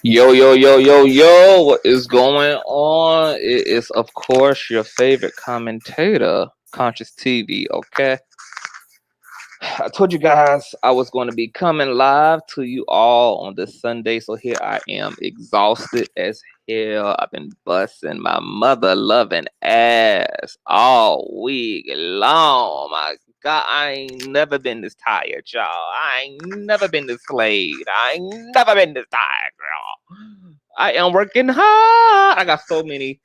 Yo, yo, yo, yo, yo, what is going on? It is, of course, your favorite commentator, Consciouztv, okay? I told you guys I was going to be coming live to you all on this Sunday, so here I am, exhausted as hell. I've been busting my mother-loving ass all week long. My God, I ain't never been this tired, y'all. I ain't never been this slayed. I ain't never been this tired, girl. I am working hard. I got so many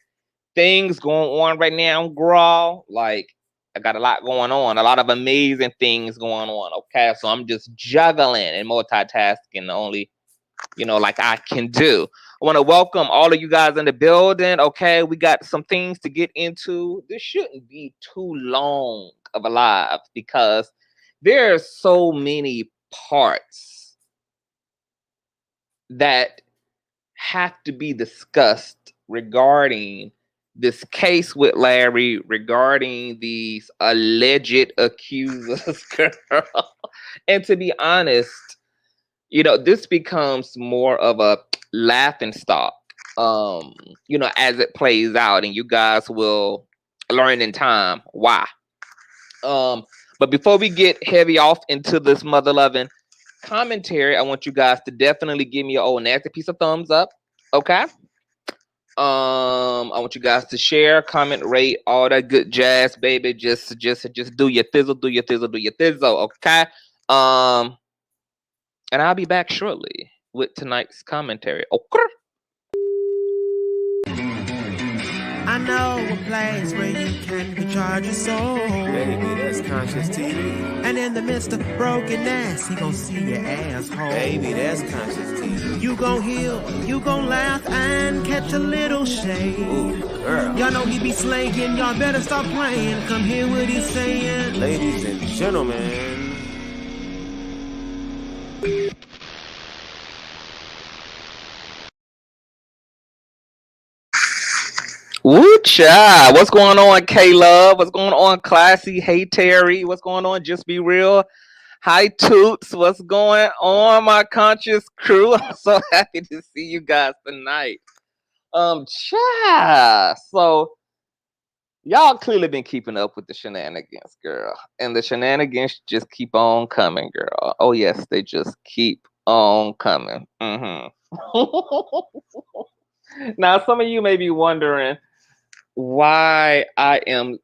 things going on right now, girl. Like, I got a lot going on, a lot of amazing things going on. Okay, so I'm just juggling and multitasking only, like I can do. I want to welcome all of you guys in the building. Okay, we got some things to get into. This shouldn't be too long of a live because there are so many parts that have to be discussed regarding this case with Larry, regarding these alleged accusers, girl. And to be honest, this becomes more of a laughing stock, as it plays out, and you guys will learn in time why. But before we get heavy off into this mother-loving commentary, I want you guys to definitely give me your old nasty piece of thumbs up, okay? I want you guys to share, comment, rate, all that good jazz, baby. Just do your thizzle, do your thizzle, do your thizzle, okay? And I'll be back shortly with tonight's commentary. Okay. I know a place where you can recharge your soul. Baby, that's Consciouztv. And in the midst of brokenness, he gon' see your asshole. Baby, that's Consciouztv. You gon' heal, you gon' laugh and catch a little shade. Ooh, girl. Y'all know he be slaying, y'all better stop playing. Come hear what he's saying. Ladies and gentlemen. Woo child. What's going on, K-Love? What's going on, Classy? Hey, Terry. What's going on, Just Be Real? Hi, Toots. What's going on, my conscious crew? I'm so happy to see you guys tonight. Child. So, y'all clearly been keeping up with the shenanigans, girl. And the shenanigans just keep on coming, girl. Oh, yes, they just keep on coming. Now, some of you may be wondering why I am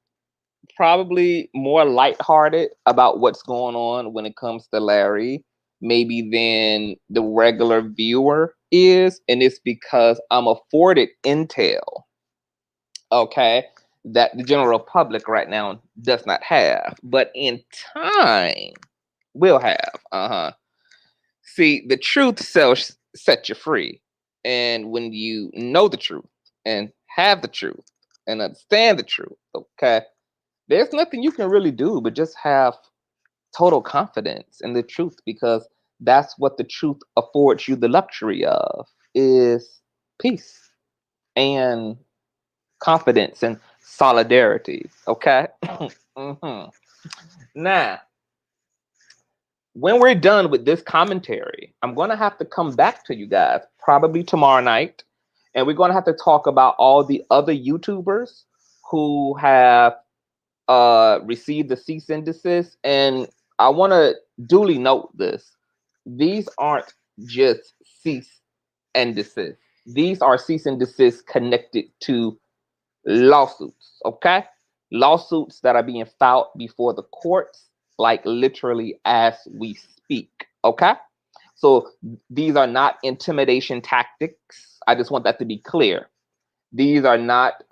probably more lighthearted about what's going on when it comes to Larry, maybe than the regular viewer is. And it's because I'm afforded intel, okay, that the general public right now does not have. But in time, will have. See, the truth set you free. And when you know the truth and have the truth and understand the truth, okay, there's nothing you can really do but just have total confidence in the truth, because that's what the truth affords you the luxury of, is peace and confidence and solidarity, okay? Now, when we're done with this commentary, I'm going to have to come back to you guys probably tomorrow night, And we're going to have to talk about all the other YouTubers who have received the cease and desist. And I want to duly note this. These aren't just cease and desist. These are cease and desist connected to lawsuits, okay? Lawsuits that are being filed before the courts, like literally as we speak, okay? So these are not intimidation tactics. I just want that to be clear. These are not,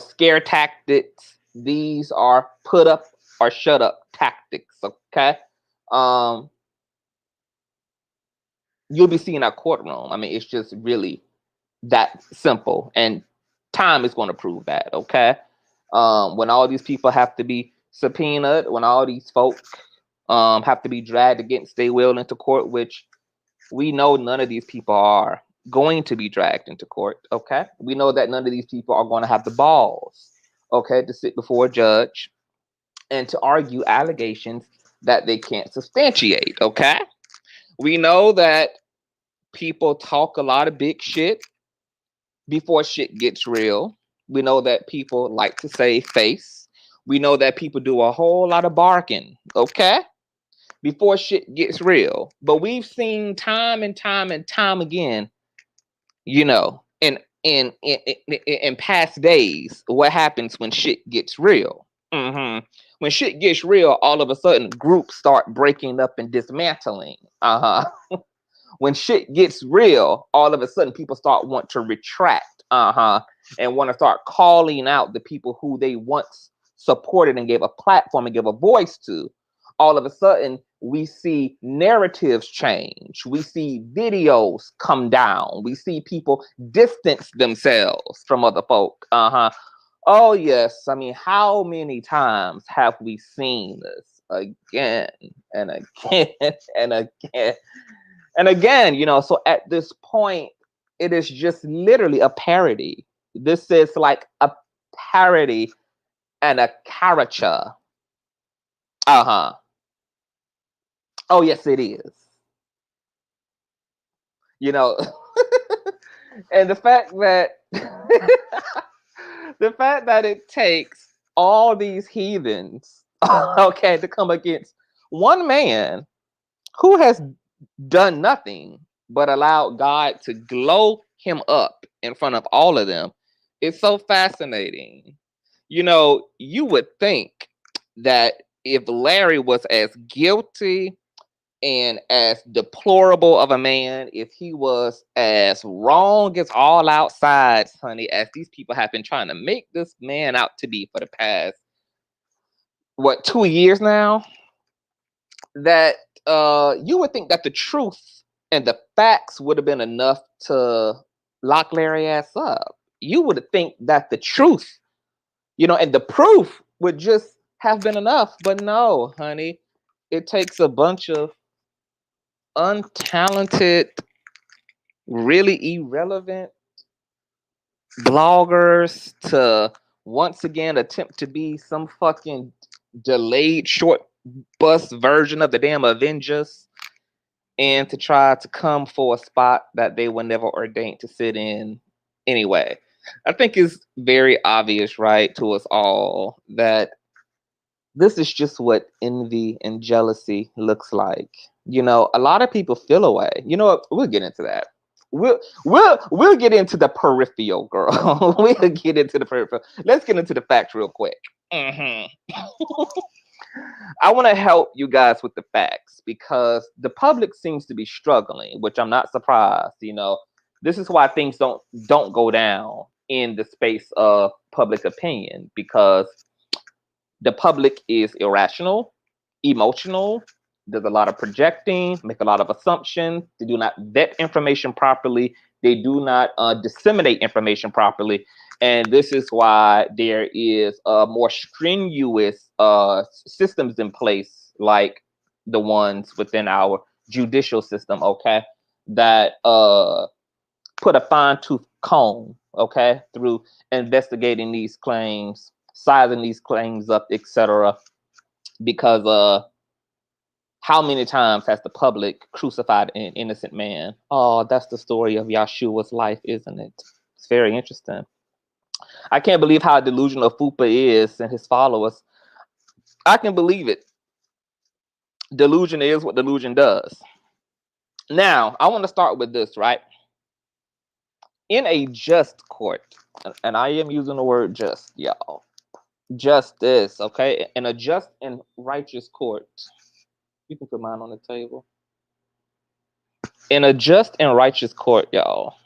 scare tactics. These are put up or shut up tactics, okay? You'll be seeing our courtroom. I mean, it's just really that simple, and time is going to prove that, okay? When all these people have to be subpoenaed, when all these folk have to be dragged against their will into court, which we know none of these people are going to be dragged into court, okay? We know that none of these people are going to have the balls, okay, to sit before a judge and to argue allegations that they can't substantiate, okay? We know that people talk a lot of big shit before shit gets real. We know that people like to save face. We know that people do a whole lot of barking, okay? Before shit gets real. But we've seen time and time and time again, in past days, what happens when shit gets real. When shit gets real, all of a sudden groups start breaking up and dismantling. When shit gets real, all of a sudden people start want to retract, and want to start calling out the people who they once supported and gave a platform and gave a voice to. All of a sudden, we see narratives change. We see videos come down. We see people distance themselves from other folk. Oh yes, I mean, how many times have we seen this again and again and again? And again, so at this point, it is just literally a parody. This is like a parody and a caricature. Oh, yes, it is. And the fact that the fact that it takes all these heathens, okay, to come against one man who has done nothing but allowed God to glow him up in front of all of them. It's so fascinating. You would think that if Larry was as guilty and as deplorable of a man, if he was as wrong as all outsides, honey, as these people have been trying to make this man out to be for the past, 2 years now, that you would think that the truth and the facts would have been enough to lock Larry ass up. You would think that the truth, and the proof would just have been enough. But no, honey, it takes a bunch of untalented, really irrelevant bloggers to once again attempt to be some fucking delayed short bus version of the damn Avengers, and to try to come for a spot that they were never ordained to sit in anyway. I think it's very obvious, right, to us all that this is just what envy and jealousy looks like. A lot of people feel away. You know what? We'll get into that. We'll get into the peripheral, girl. We'll get into the peripheral. Let's get into the facts real quick. I want to help you guys with the facts because the public seems to be struggling, which I'm not surprised. This is why things don't go down in the space of public opinion, because the public is irrational, emotional. There's a lot of projecting, make a lot of assumptions. They do not vet information properly. They do not disseminate information properly. And this is why there is more strenuous systems in place, like the ones within our judicial system, okay, that put a fine-tooth comb, okay, through investigating these claims, sizing these claims up, etc. Because How many times has the public crucified an innocent man? Oh, that's the story of Yahshua's life, isn't it? It's very interesting. I can't believe how delusional Fupa is and his followers. I can believe it. Delusion is what delusion does. Now, I want to start with this, right? In a just court, and I am using the word just, y'all. Justice, okay? In a just and righteous court. You can put mine on the table. In a just and righteous court, y'all.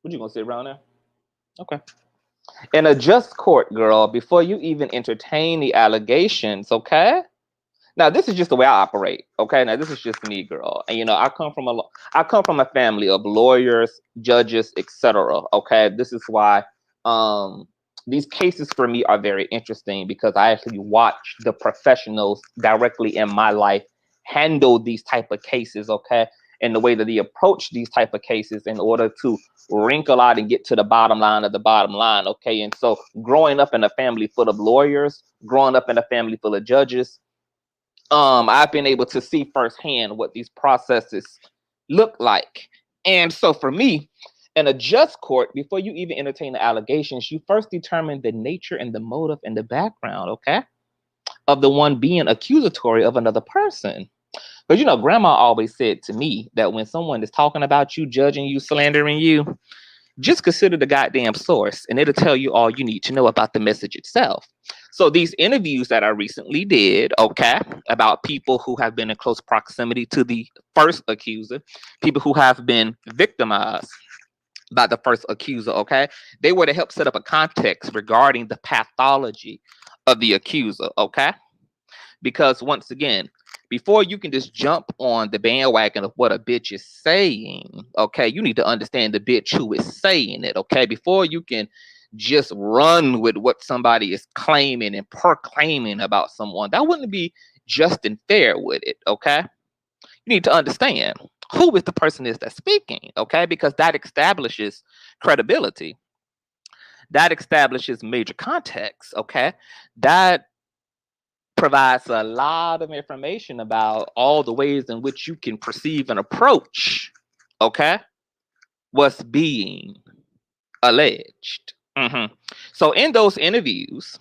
What you gonna sit around there? Okay. In a just court, girl, before you even entertain the allegations, okay? Now, this is just the way I operate, okay? Now, this is just me, girl. And, you know, I come from a family of lawyers, judges, etc., okay? This is why these cases for me are very interesting, because I actually watch the professionals directly in my life handle these type of cases, okay? And the way that they approach these type of cases in order to wrinkle out and get to the bottom line of the bottom line, okay? And so growing up in a family full of lawyers, growing up in a family full of judges, I've been able to see firsthand what these processes look like. And so for me, in a just court, before you even entertain the allegations, you first determine the nature and the motive and the background, okay, of the one being accusatory of another person. Because, you know, grandma always said to me that when someone is talking about you, judging you, slandering you, just consider the goddamn source and it'll tell you all you need to know about the message itself. So these interviews that I recently did, okay, about people who have been in close proximity to the first accuser, people who have been victimized by the first accuser, okay, they were to help set up a context regarding the pathology of the accuser, okay? Because once again, before you can just jump on the bandwagon of what a bitch is saying, okay, you need to understand the bitch who is saying it, okay? Before you can just run with what somebody is claiming and proclaiming about someone, that wouldn't be just and fair with it, okay? You need to understand who is the person is that's speaking, okay? Because that establishes credibility. That establishes major context, okay? That provides a lot of information about all the ways in which you can perceive and approach, okay, what's being alleged. So in those interviews,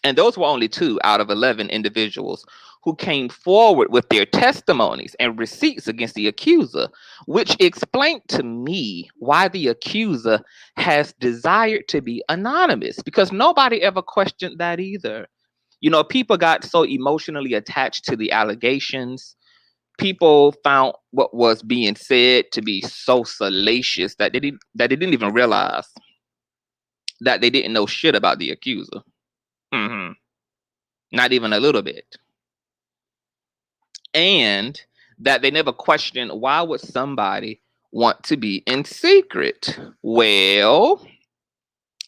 and those were only 2 out of 11 individuals who came forward with their testimonies and receipts against the accuser, which explained to me why the accuser has desired to be anonymous, because nobody ever questioned that either. You know, people got so emotionally attached to the allegations. People found what was being said to be so salacious that they didn't even realize that they didn't know shit about the accuser. Not even a little bit. And that they never questioned, why would somebody want to be in secret? Well,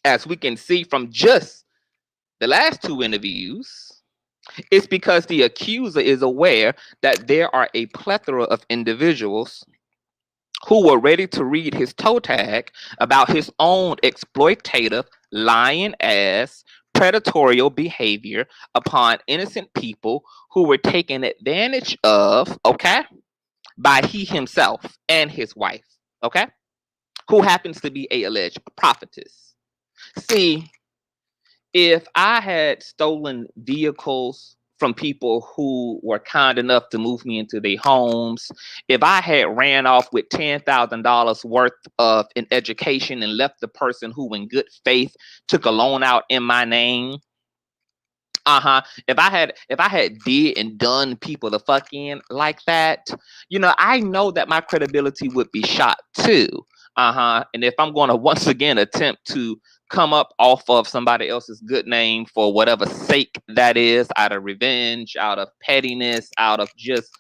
as we can see from just the last 2 interviews, it's because the accuser is aware that there are a plethora of individuals who were ready to read his toe tag about his own exploitative, lying ass, predatory behavior upon innocent people who were taken advantage of, okay, by he himself and his wife, okay, who happens to be a alleged prophetess. See, if I had stolen vehicles from people who were kind enough to move me into their homes, if I had ran off with $10,000 worth of an education and left the person who in good faith took a loan out in my name, if I had did and done people the fuck in like that, you know, I know that my credibility would be shot too. And if I'm going to once again attempt to come up off of somebody else's good name for whatever sake that is, out of revenge, out of pettiness, out of just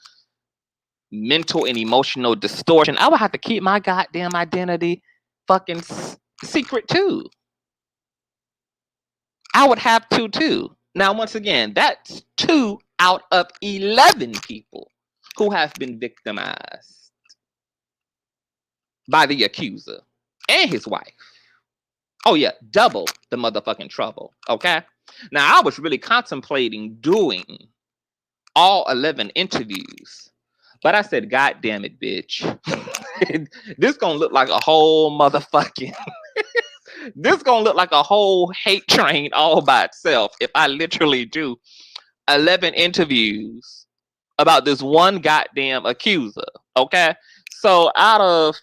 mental and emotional distortion, I would have to keep my goddamn identity fucking secret too. I would have to too. Now, once again, that's 2 out of 11 people who have been victimized by the accuser and his wife. Oh yeah, double the motherfucking trouble. Okay. Now I was really contemplating doing all 11 interviews, but I said, God damn it, bitch. This gonna look like a whole motherfucking this gonna look like a whole hate train all by itself if I literally do 11 interviews about this one goddamn accuser. Okay. So out of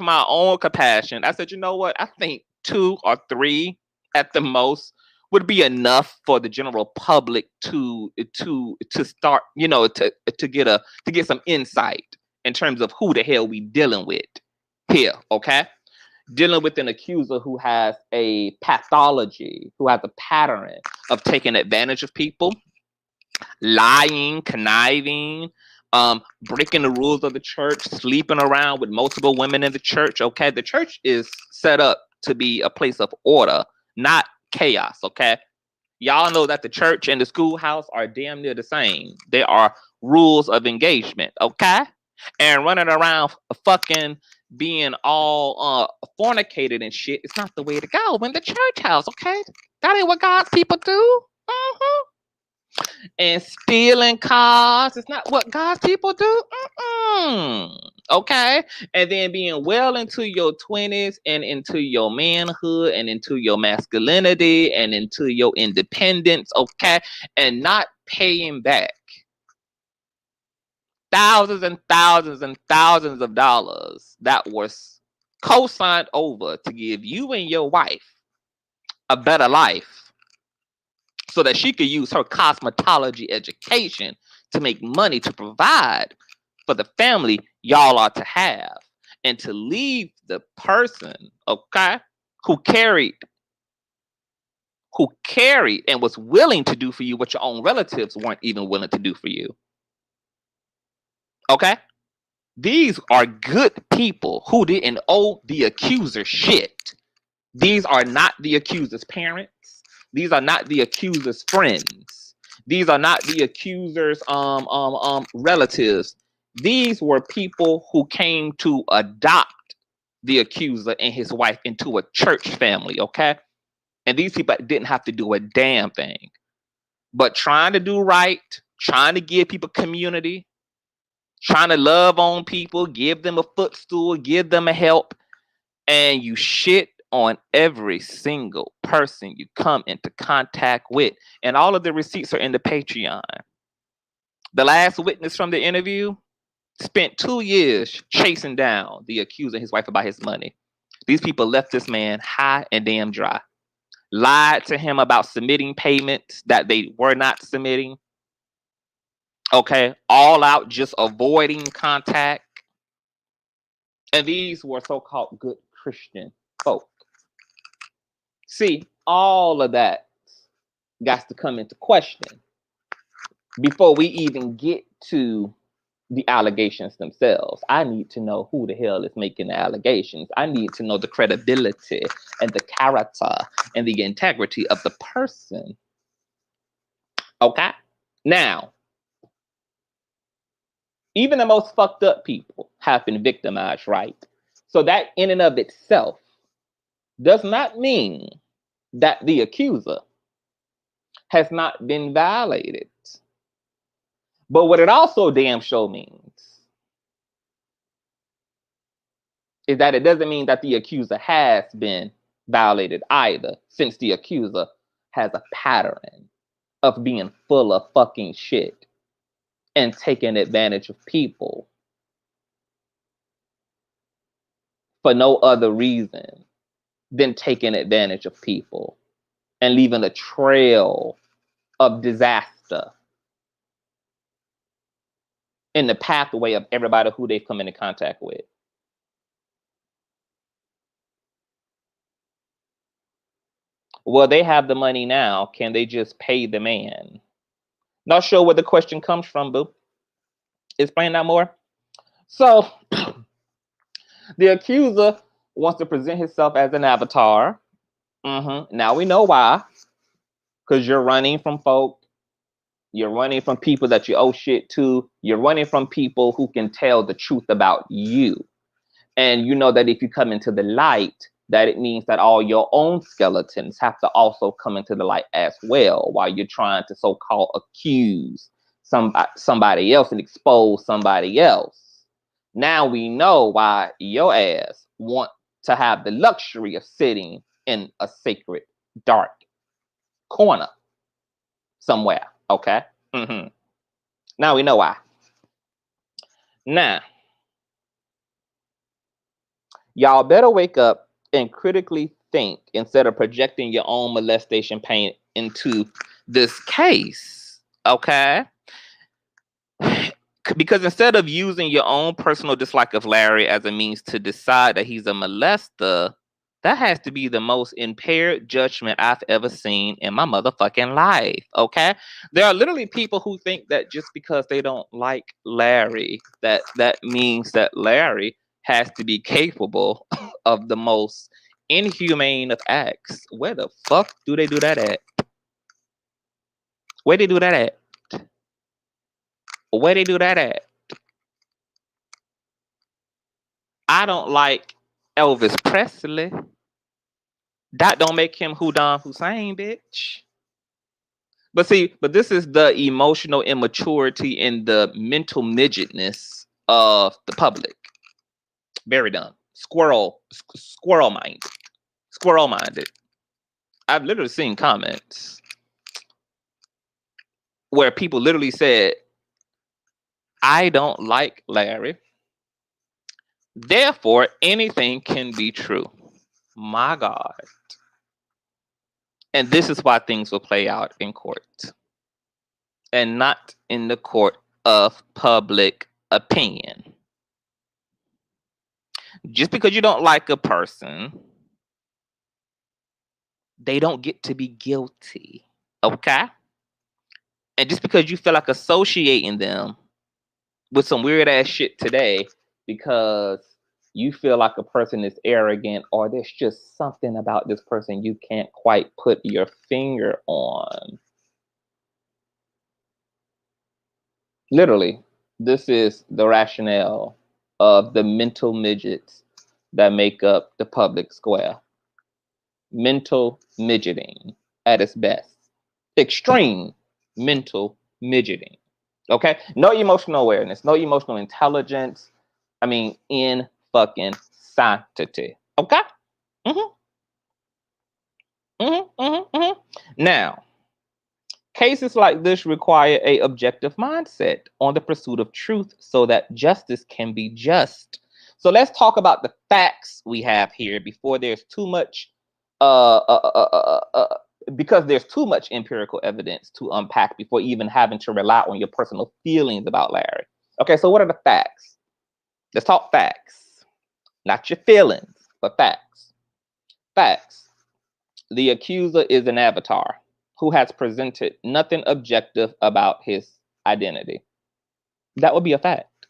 my own compassion, I said, you know what? I think 2 or 3 at the most would be enough for the general public to start, to get some insight in terms of who the hell we dealing with here, okay? Dealing with an accuser who has a pathology, who has a pattern of taking advantage of people, lying, conniving, breaking the rules of the church, sleeping around with multiple women in the church. Okay, the church is set up to be a place of order, not chaos. Okay, y'all know that the church and the schoolhouse are damn near the same. There are rules of engagement. Okay, and running around fucking being all fornicated and shit, it's not the way to go in the church house. Okay, that ain't what God's people do. Mm-hmm. And stealing cars. It's not what God's people do. Okay. And then being well into your 20s and into your manhood and into your masculinity and into your independence. Okay. And not paying back thousands and thousands and thousands of dollars that was co-signed over to give you and your wife a better life, so that she could use her cosmetology education to make money to provide for the family y'all are to have, and to leave the person, okay, who carried and was willing to do for you what your own relatives weren't even willing to do for you. Okay? These are good people who didn't owe the accuser shit. These are not the accuser's parents. These are not the accuser's friends. These are not the accuser's relatives. These were people who came to adopt the accuser and his wife into a church family, okay? And these people didn't have to do a damn thing, but trying to do right, trying to give people community, trying to love on people, give them a footstool, give them a help, and you shit on every single person you come into contact with. And all of the receipts are in the Patreon. The last witness from the interview spent 2 years chasing down the accuser and his wife about his money. These people left this man high and damn dry. Lied to him about submitting payments that they were not submitting. Okay, all out just avoiding contact. And these were so-called good Christian folk. See, all of that got to come into question before we even get to the allegations themselves. I need to know who the hell is making the allegations. I need to know the credibility and the character and the integrity of the person. Okay? Now, even the most fucked up people have been victimized, right? So that in and of itself does not mean that the accuser has not been violated. But what it also damn sure means is that it doesn't mean that the accuser has been violated either, since the accuser has a pattern of being full of fucking shit and taking advantage of people for no other reason than taking advantage of people and leaving a trail of disaster in the pathway of everybody who they've come into contact with. Well, they have the money now. Can they just pay the man? Not sure where the question comes from, boo. Explain that more. So, the accuser wants to present himself as an avatar. Now we know why. Because you're running from folk. You're running from people that you owe shit to. You're running from people who can tell the truth about you. And you know that if you come into the light, that it means that all your own skeletons have to also come into the light as well, while you're trying to so-called accuse somebody else and expose somebody else. Now we know why your ass want to have the luxury of sitting in a sacred dark corner somewhere. Okay. Now we know why. Now, y'all better wake up and critically think instead of projecting your own molestation pain into this case. Okay. Because instead of using your own personal dislike of Larry as a means to decide that he's a molester, that has to be the most impaired judgment I've ever seen in my motherfucking life. Okay? There are literally people who think that just because they don't like Larry, that means that Larry has to be capable of the most inhumane of acts. Where the fuck do they do that at? Where they do that at? Where they do that at? I don't like Elvis Presley. That don't make him Saddam Hussein, bitch. But see, this is the emotional immaturity and the mental midgetness of the public. Very dumb. Squirrel minded. Squirrel minded. I've literally seen comments where people literally said, I don't like Larry. Therefore, anything can be true. My God. And this is why things will play out in court and not in the court of public opinion. Just because you don't like a person, they don't get to be guilty. Okay? And just because you feel like associating them with some weird ass shit today because you feel like a person is arrogant or there's just something about this person you can't quite put your finger on. Literally, this is the rationale of the mental midgets that make up the public square. Mental midgeting at its best. Extreme mental midgeting. Okay? No emotional awareness, no emotional intelligence. I mean, in fucking sanctity. Okay? Now, cases like this require a objective mindset on the pursuit of truth so that justice can be just. So let's talk about the facts we have here before there's too much because there's too much empirical evidence to unpack before even having to rely on your personal feelings about Larry. Okay, so what are the facts? Let's talk facts. Not your feelings, but facts. Facts. The accuser is an avatar who has presented nothing objective about his identity. That would be a fact.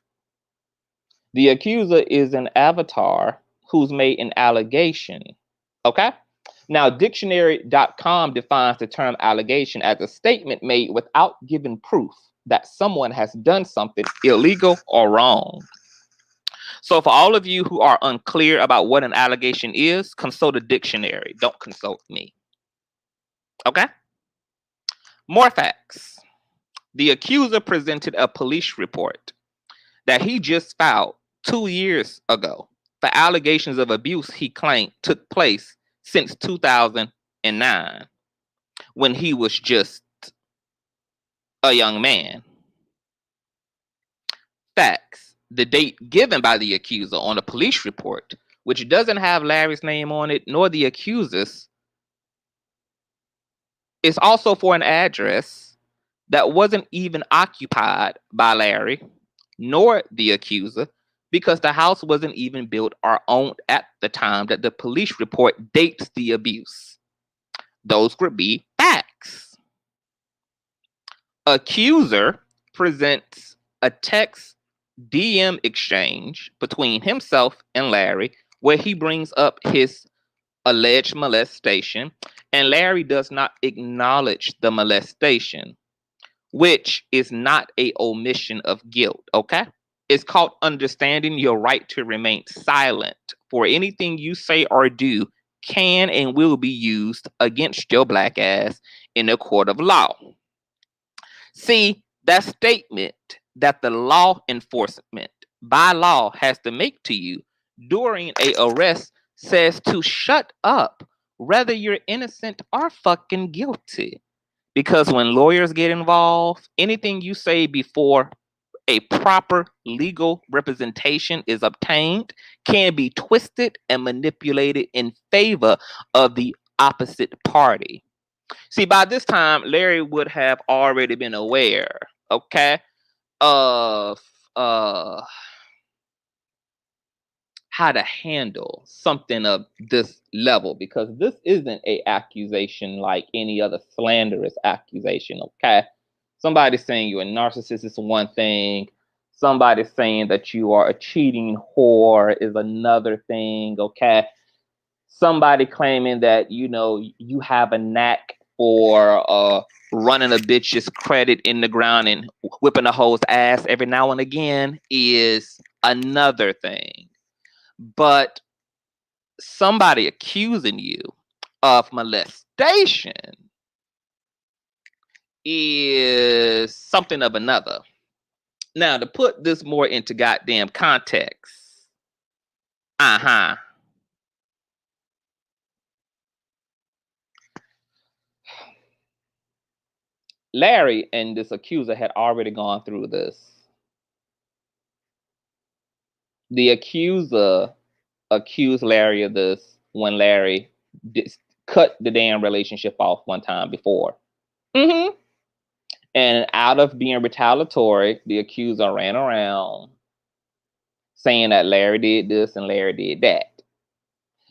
The accuser is an avatar who's made an allegation. Okay? Now, dictionary.com defines the term allegation as a statement made without giving proof that someone has done something illegal or wrong. So for all of you who are unclear about what an allegation is, consult a dictionary. Don't consult me. Okay? More facts. The accuser presented a police report that he just filed 2 years ago for allegations of abuse he claimed took place since 2009 when he was just a young man. Facts. The date given by the accuser on the police report, which doesn't have Larry's name on it nor the accuser's, is also for an address that wasn't even occupied by Larry nor the accuser because the house wasn't even built or owned at the time that the police report dates the abuse. Those would be facts. Accuser presents a text DM exchange between himself and Larry where he brings up his alleged molestation and Larry does not acknowledge the molestation, which is not an omission of guilt, okay? It's called understanding your right to remain silent, for anything you say or do can and will be used against your black ass in a court of law. See, that statement that the law enforcement by law has to make to you during a arrest says to shut up, whether you're innocent or fucking guilty. Because when lawyers get involved, anything you say before a proper legal representation is obtained can be twisted and manipulated in favor of the opposite party. See, by this time, Larry would have already been aware, okay, of how to handle something of this level, because this isn't a accusation like any other slanderous accusation, okay? Somebody saying you're a narcissist is one thing. Somebody saying that you are a cheating whore is another thing, okay? Somebody claiming that, you know, you have a knack for running a bitch's credit in the ground and whipping a hoe's ass every now and again is another thing. But somebody accusing you of molestation is something of another. Now, to put this more into goddamn context, Larry and this accuser had already gone through this. The accuser accused Larry of this when Larry cut the damn relationship off one time before. And out of being retaliatory, the accuser ran around saying that Larry did this and Larry did that.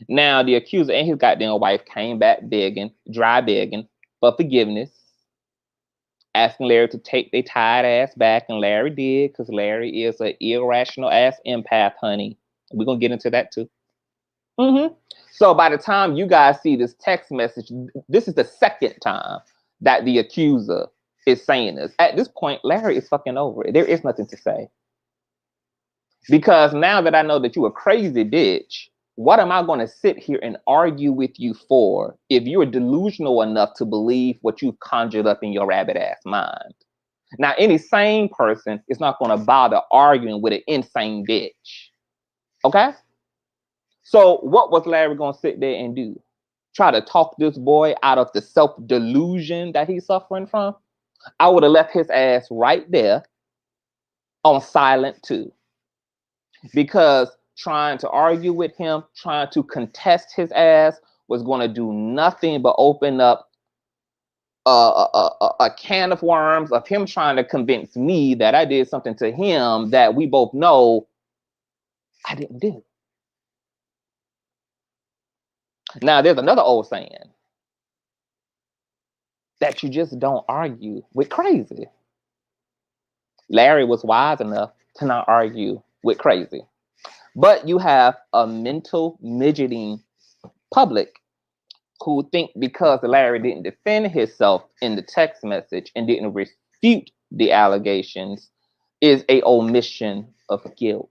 Now, the accuser and his goddamn wife came back begging, dry begging for forgiveness, asking Larry to take their tired ass back, and Larry did, because Larry is an irrational ass empath, honey. We're going to get into that too. So by the time you guys see this text message, this is the second time that the accuser is saying this. At this point, Larry is fucking over it. There is nothing to say. Because now that I know that you're a crazy bitch, what am I going to sit here and argue with you for if you're delusional enough to believe what you've conjured up in your rabbit ass mind? Now, any sane person is not going to bother arguing with an insane bitch. Okay? So what was Larry going to sit there and do? Try to talk this boy out of the self-delusion that he's suffering from? I would have left his ass right there on silent too. Because trying to argue with him, trying to contest his ass was going to do nothing but open up a can of worms of him trying to convince me that I did something to him that we both know I didn't do. Now, there's another old saying that you just don't argue with crazy. Larry was wise enough to not argue with crazy. But you have a mental midgeting public who think because Larry didn't defend himself in the text message and didn't refute the allegations is a omission of guilt.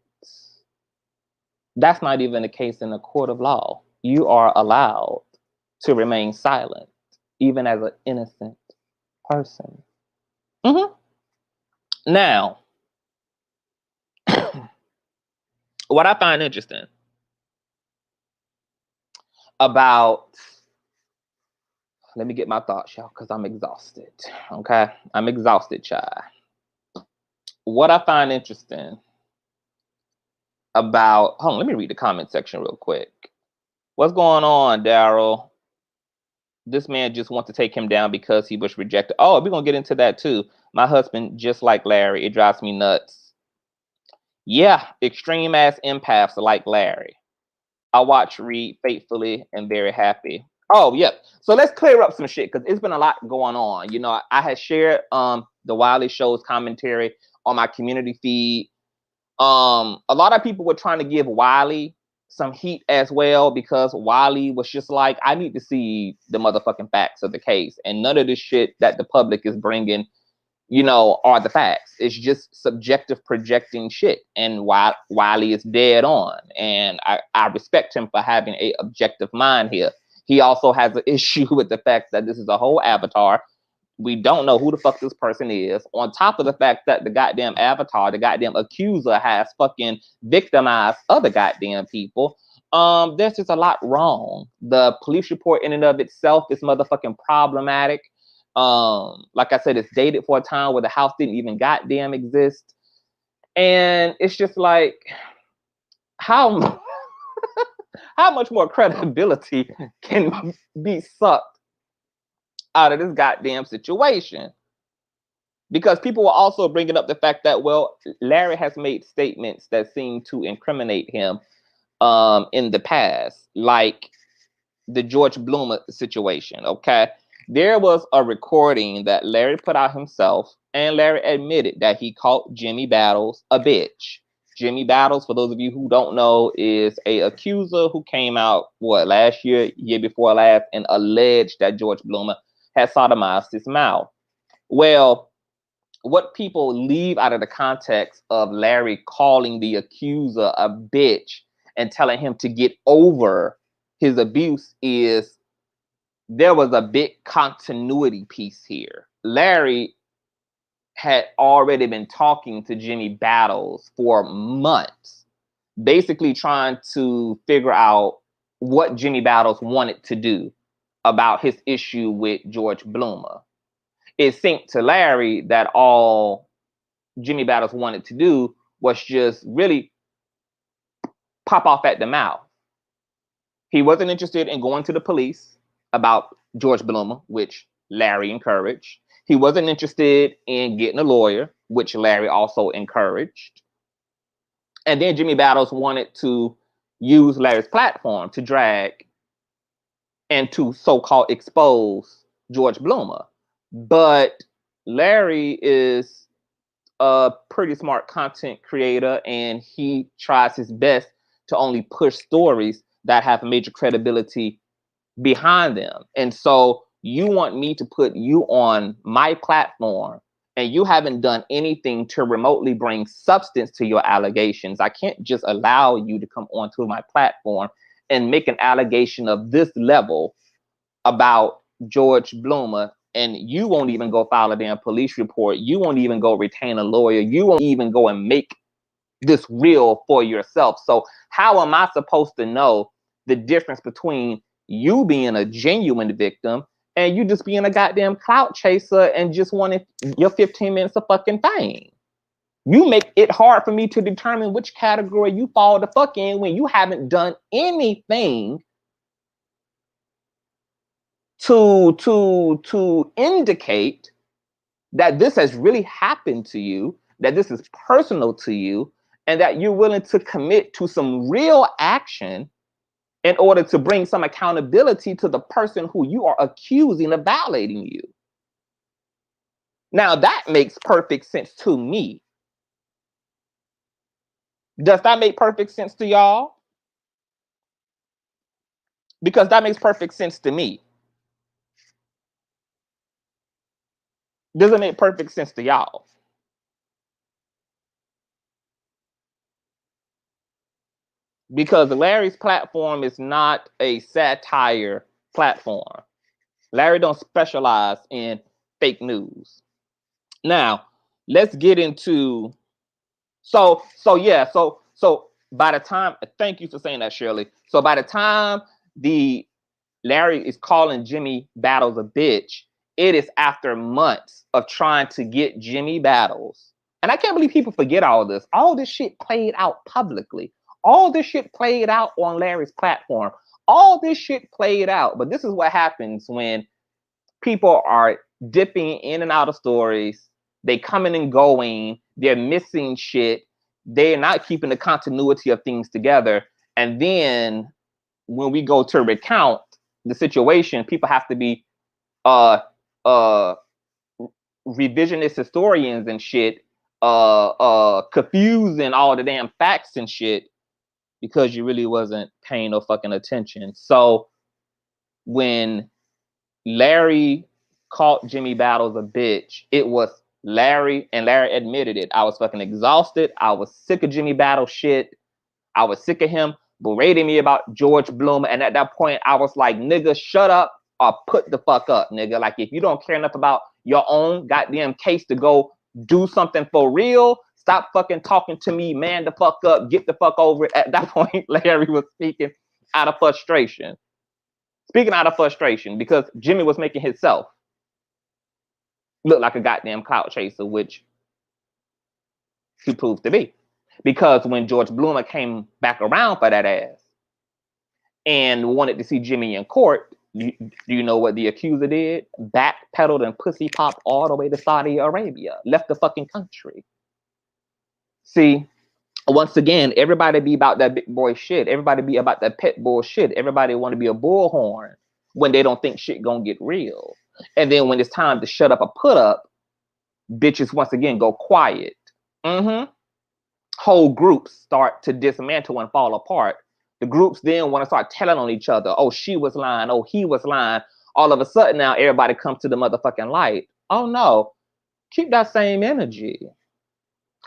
That's not even the case in a court of law. You are allowed to remain silent, even as an innocent person. Now, what I find interesting about, let me get my thoughts, y'all, because I'm exhausted. Okay? I'm exhausted, child. What I find interesting about, hold on, let me read the comment section real quick. What's going on, Daryl? This man just wants to take him down because he was rejected. Oh, we're going to get into that too. My husband, just like Larry, it drives me nuts. Yeah, extreme ass empaths like Larry. I watch Reid faithfully and very happy. Oh, yeah. So let's clear up some shit because it's been a lot going on. You know, I had shared the Wiley Show's commentary on my community feed. A lot of people were trying to give Wiley some heat as well because Wiley was just like, I need to see the motherfucking facts of the case. And none of this shit that the public is bringing you know, are the facts. It's just subjective projecting shit. And Wiley is dead on. And I respect him for having a objective mind here. He also has an issue with the fact that this is a whole avatar. We don't know who the fuck this person is. On top of the fact that the goddamn avatar, the goddamn accuser, has fucking victimized other goddamn people. There's just a lot wrong. The police report in and of itself is motherfucking problematic. Like I said, it's dated for a time where the house didn't even goddamn exist. And it's just like, how how much more credibility can be sucked out of this goddamn situation? Because people were also bringing up the fact that, well, Larry has made statements that seem to incriminate him in the past, like the George Bloomer situation, okay? There was a recording that Larry put out himself, and Larry admitted that he called Jimmy Battles a bitch. Jimmy Battles, for those of you who don't know, is a accuser who came out, last year before last, and alleged that George Bloomer had sodomized his mouth. Well, what people leave out of the context of Larry calling the accuser a bitch and telling him to get over his abuse is there was a big continuity piece here. Larry had already been talking to Jimmy Battles for months, basically trying to figure out what Jimmy Battles wanted to do about his issue with George Bloomer. It seemed to Larry that all Jimmy Battles wanted to do was just really pop off at the mouth. He wasn't interested in going to the police about George Bloomer, which Larry encouraged. He wasn't interested in getting a lawyer, which Larry also encouraged. And then Jimmy Battles wanted to use Larry's platform to drag and to so-called expose George Bloomer. But Larry is a pretty smart content creator, and he tries his best to only push stories that have major credibility behind them. And so you want me to put you on my platform, and you haven't done anything to remotely bring substance to your allegations. I can't just allow you to come onto my platform and make an allegation of this level about George Bloomer, and you won't even go file a damn police report. You won't even go retain a lawyer. You won't even go and make this real for yourself. So how am I supposed to know the difference between you being a genuine victim and you just being a goddamn clout chaser and just wanting your 15 minutes of fucking fame? You make it hard for me to determine which category you fall the fuck in when you haven't done anything to indicate that this has really happened to you, that this is personal to you, and that you're willing to commit to some real action in order to bring some accountability to the person who you are accusing of violating you. Now, that makes perfect sense to me. Does that make perfect sense to y'all? Because that makes perfect sense to me. Does it make perfect sense to y'all? Because Larry's platform is not a satire platform. Larry don't specialize in fake news. Now, let's get into so by the time, thank you for saying that, Shirley. So by the time the Larry is calling Jimmy Battles a bitch, it is after months of trying to get Jimmy Battles. And I can't believe people forget all this. All this shit played out publicly. All this shit played out on Larry's platform. All this shit played out. But this is what happens when people are dipping in and out of stories. They coming and going. They're missing shit. They're not keeping the continuity of things together. And then when we go to recount the situation, people have to be revisionist historians and shit, confusing all the damn facts and shit because you really wasn't paying no fucking attention. So when Larry called Jimmy Battles a bitch, it was Larry admitted it. I was fucking exhausted. I was sick of Jimmy Battle shit. I was sick of him berating me about George Bloom. And at that point, I was like, nigga, shut up or put the fuck up, nigga. Like, if you don't care enough about your own goddamn case to go do something for real, stop fucking talking to me, man the fuck up, get the fuck over it. At that point, Larry was speaking out of frustration. Speaking out of frustration because Jimmy was making himself look like a goddamn clout chaser, which he proved to be. Because when George Bloomer came back around for that ass and wanted to see Jimmy in court, do you know what the accuser did? Backpedaled and pussy popped all the way to Saudi Arabia. Left the fucking country. See, once again, everybody be about that big boy shit. Everybody be about that pet bull shit. Everybody want to be a bullhorn when they don't think shit gonna get real. And then when it's time to shut up or put up, bitches once again go quiet. Whole groups start to dismantle and fall apart. The groups then want to start telling on each other. Oh, she was lying. Oh, he was lying. All of a sudden now everybody comes to the motherfucking light. Oh no, keep that same energy.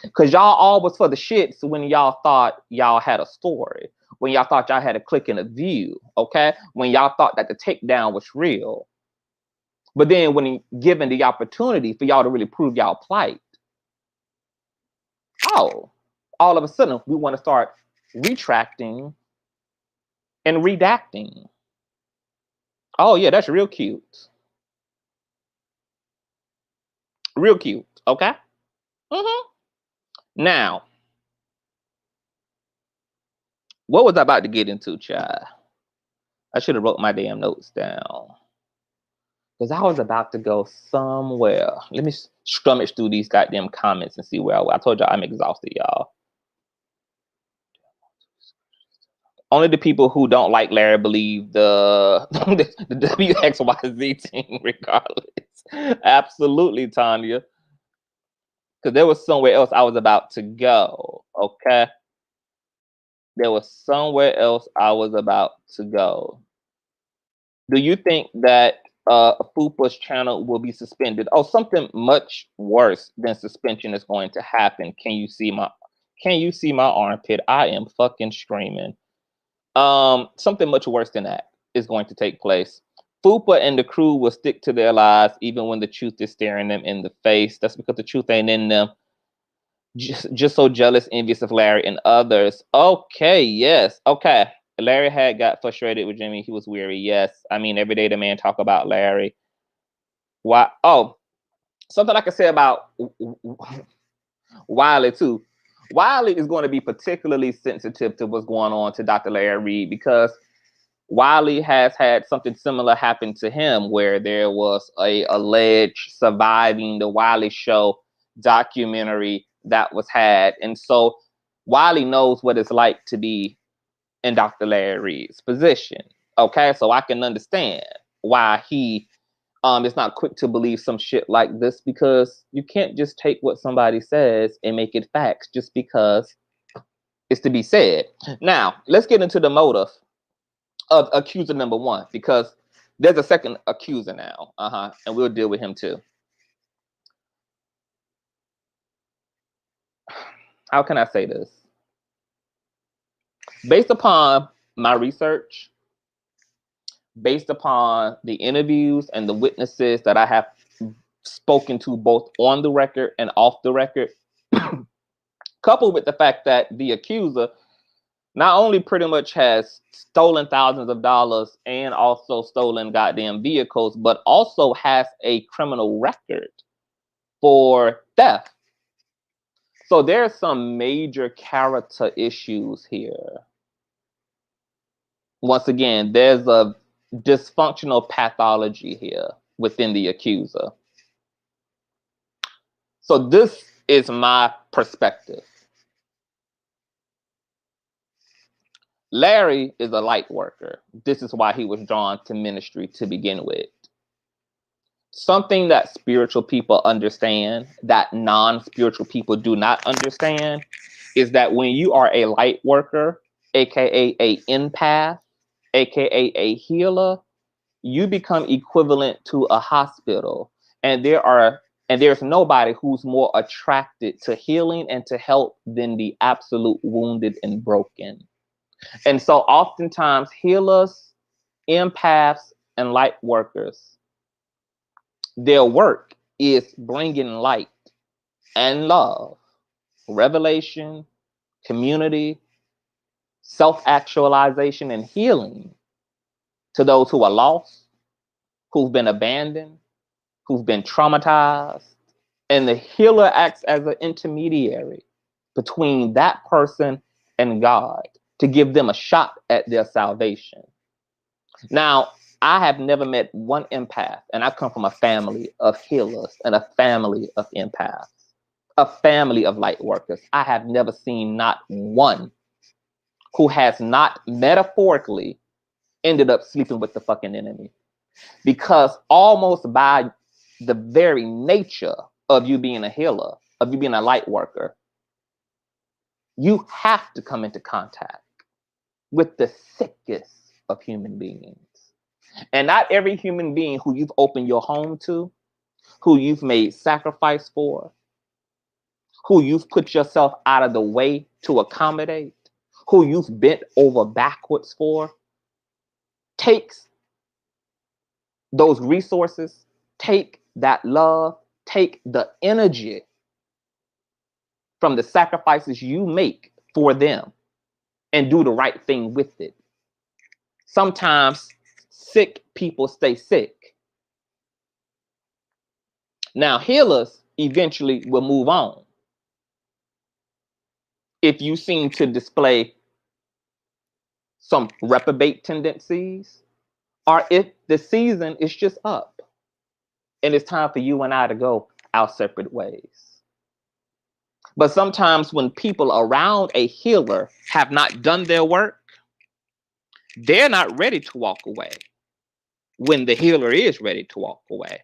Because y'all all was for the shits when y'all thought y'all had a story. When y'all thought y'all had a click and a view. Okay? When y'all thought that the takedown was real. But then when given the opportunity for y'all to really prove y'all plight, oh, all of a sudden we want to start retracting and redacting. Oh yeah, that's real cute. Real cute, okay? Now, what was I about to get into, child? I should have wrote my damn notes down. Because I was about to go somewhere. Let me scrummage through these goddamn comments and see where I was. I told y'all I'm exhausted, y'all. Only the people who don't like Larry believe the WXYZ team regardless. Absolutely, Tanya. Because there was somewhere else I was about to go, okay? There was somewhere else I was about to go. Do you think that Fupa's channel will be suspended? Oh, something much worse than suspension is going to happen. Can you see my armpit? I am fucking screaming. Something much worse than that is going to take place. Fupa and the crew will stick to their lies even when the truth is staring them in the face. That's because the truth ain't in them. Just so jealous, envious of Larry and others. Okay, yes. Okay. Larry had got frustrated with Jimmy. He was weary. Yes. I mean, every day the man talk about Larry. Why? Oh, something I can say about Wiley too. Wiley is going to be particularly sensitive to what's going on to Dr. Larry Reid because Wiley has had something similar happen to him where there was a alleged Surviving the Wiley Show documentary that was had. And so Wiley knows what it's like to be in Dr. Larry Reid's position. Okay, so I can understand why he is not quick to believe some shit like this, because you can't just take what somebody says and make it facts just because it's to be said. Now, let's get into the motive of accuser number one, because there's a second accuser now. And we'll deal with him too. How can I say this? Based upon my research, based upon the interviews and the witnesses that I have spoken to both on the record and off the record, coupled with the fact that the accuser not only pretty much has stolen thousands of dollars and also stolen goddamn vehicles, but also has a criminal record for theft. So there's some major character issues here. Once again, there's a dysfunctional pathology here within the accuser. So this is my perspective. Larry is a light worker. This is why he was drawn to ministry to begin with. Something that spiritual people understand that non-spiritual people do not understand is that when you are a light worker, aka a empath, aka a healer, you become equivalent to a hospital. And there are And there's nobody who's more attracted to healing and to help than the absolute wounded and broken. And so oftentimes healers, empaths, and light workers, their work is bringing light and love, revelation, community, self-actualization, and healing to those who are lost, who've been abandoned, who've been traumatized. And the healer acts as an intermediary between that person and God to give them a shot at their salvation. Now, I have never met one empath, and I come from a family of healers and a family of empaths, a family of light workers. I have never seen not one who has not metaphorically ended up sleeping with the fucking enemy. Because almost by the very nature of you being a healer, of you being a light worker, you have to come into contact with the sickest of human beings. And not every human being who you've opened your home to, who you've made sacrifice for, who you've put yourself out of the way to accommodate, who you've bent over backwards for, takes those resources, take that love, take the energy from the sacrifices you make for them and do the right thing with it. Sometimes sick people stay sick. Now, healers eventually will move on if you seem to display some reprobate tendencies, or if the season is just up and it's time for you and I to go our separate ways. But sometimes when people around a healer have not done their work, they're not ready to walk away when the healer is ready to walk away.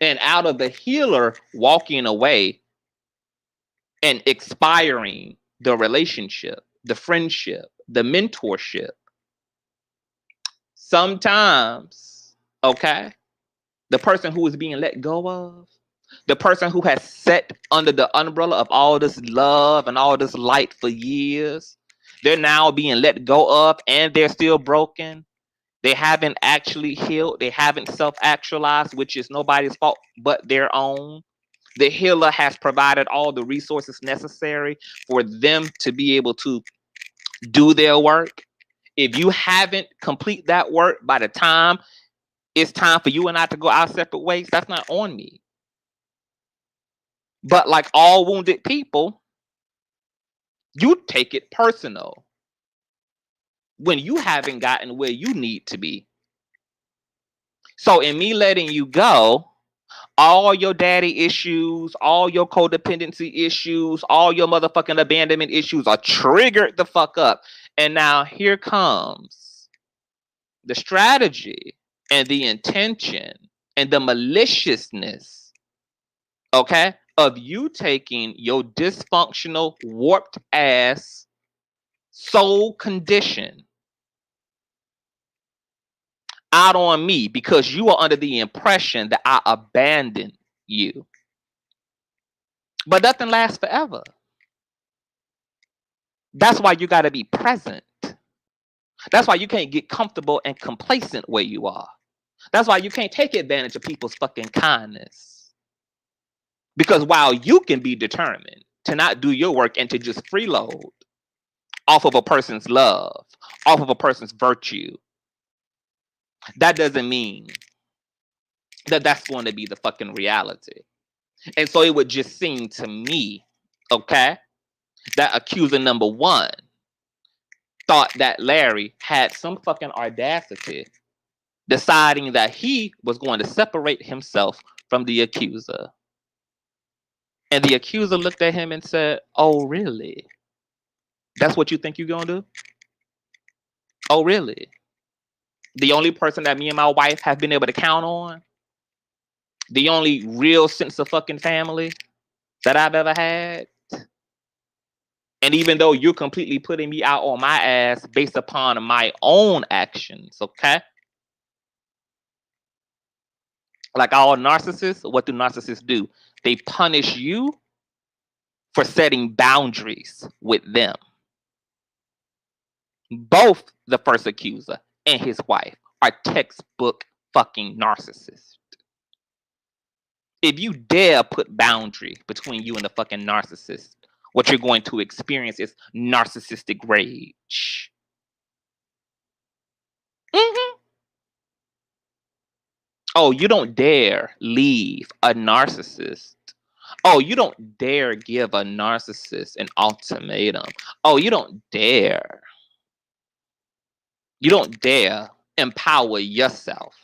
And out of the healer walking away and expiring the relationship, the friendship, the mentorship, sometimes, okay, the person who is being let go of, the person who has sat under the umbrella of all this love and all this light for years, they're now being let go of and they're still broken. They haven't actually healed. They haven't self-actualized, which is nobody's fault but their own. The healer has provided all the resources necessary for them to be able to do their work. If you haven't complete that work by the time it's time for you and I to go our separate ways, that's not on me. But like all wounded people, you take it personal when you haven't gotten where you need to be. So in me letting you go, all your daddy issues, all your codependency issues, all your motherfucking abandonment issues are triggered the fuck up. And now here comes the strategy and the intention and the maliciousness, okay, of you taking your dysfunctional, warped ass soul condition out on me because you are under the impression that I abandoned you. But nothing lasts forever. That's why you got to be present. That's why you can't get comfortable and complacent where you are. That's why you can't take advantage of people's fucking kindness. Because while you can be determined to not do your work and to just freeload off of a person's love, off of a person's virtue, that doesn't mean that that's going to be the fucking reality. And so it would just seem to me, okay, that accuser number one thought that Larry had some fucking audacity deciding that he was going to separate himself from the accuser. And the accuser looked at him and said, "Oh, really? That's what you think you're going to do? Oh, really? The only person that me and my wife have been able to count on? The only real sense of fucking family that I've ever had? And even though you're completely putting me out on my ass based upon my own actions, okay? Like all narcissists, what do narcissists do? They punish you for setting boundaries with them. Both the first accuser and his wife are textbook fucking narcissists. If you dare put boundary between you and the fucking narcissist, what you're going to experience is narcissistic rage. Mhm. Oh, you don't dare leave a narcissist. Oh, you don't dare give a narcissist an ultimatum. Oh, you don't dare. You don't dare empower yourself.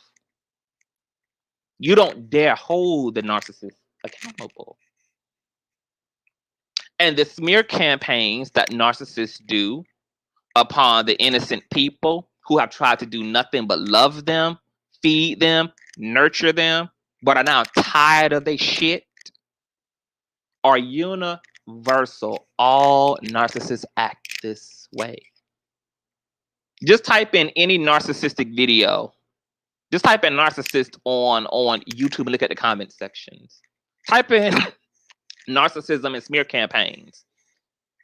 You don't dare hold the narcissist accountable. And the smear campaigns that narcissists do upon the innocent people who have tried to do nothing but love them, feed them, nurture them, but are now tired of their shit, are universal. All narcissists act this way. Just type in any narcissistic video. Just type in narcissist on YouTube and look at the comment sections. Type in narcissism and smear campaigns.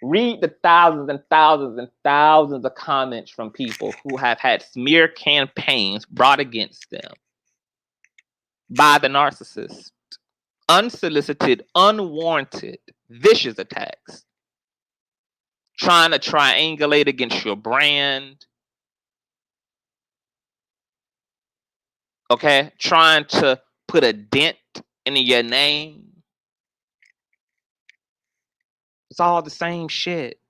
Read the thousands and thousands and thousands of comments from people who have had smear campaigns brought against them by the narcissist. Unsolicited, unwarranted, vicious attacks. Trying to triangulate against your brand. Okay? Trying to put a dent in your name. It's all the same shit.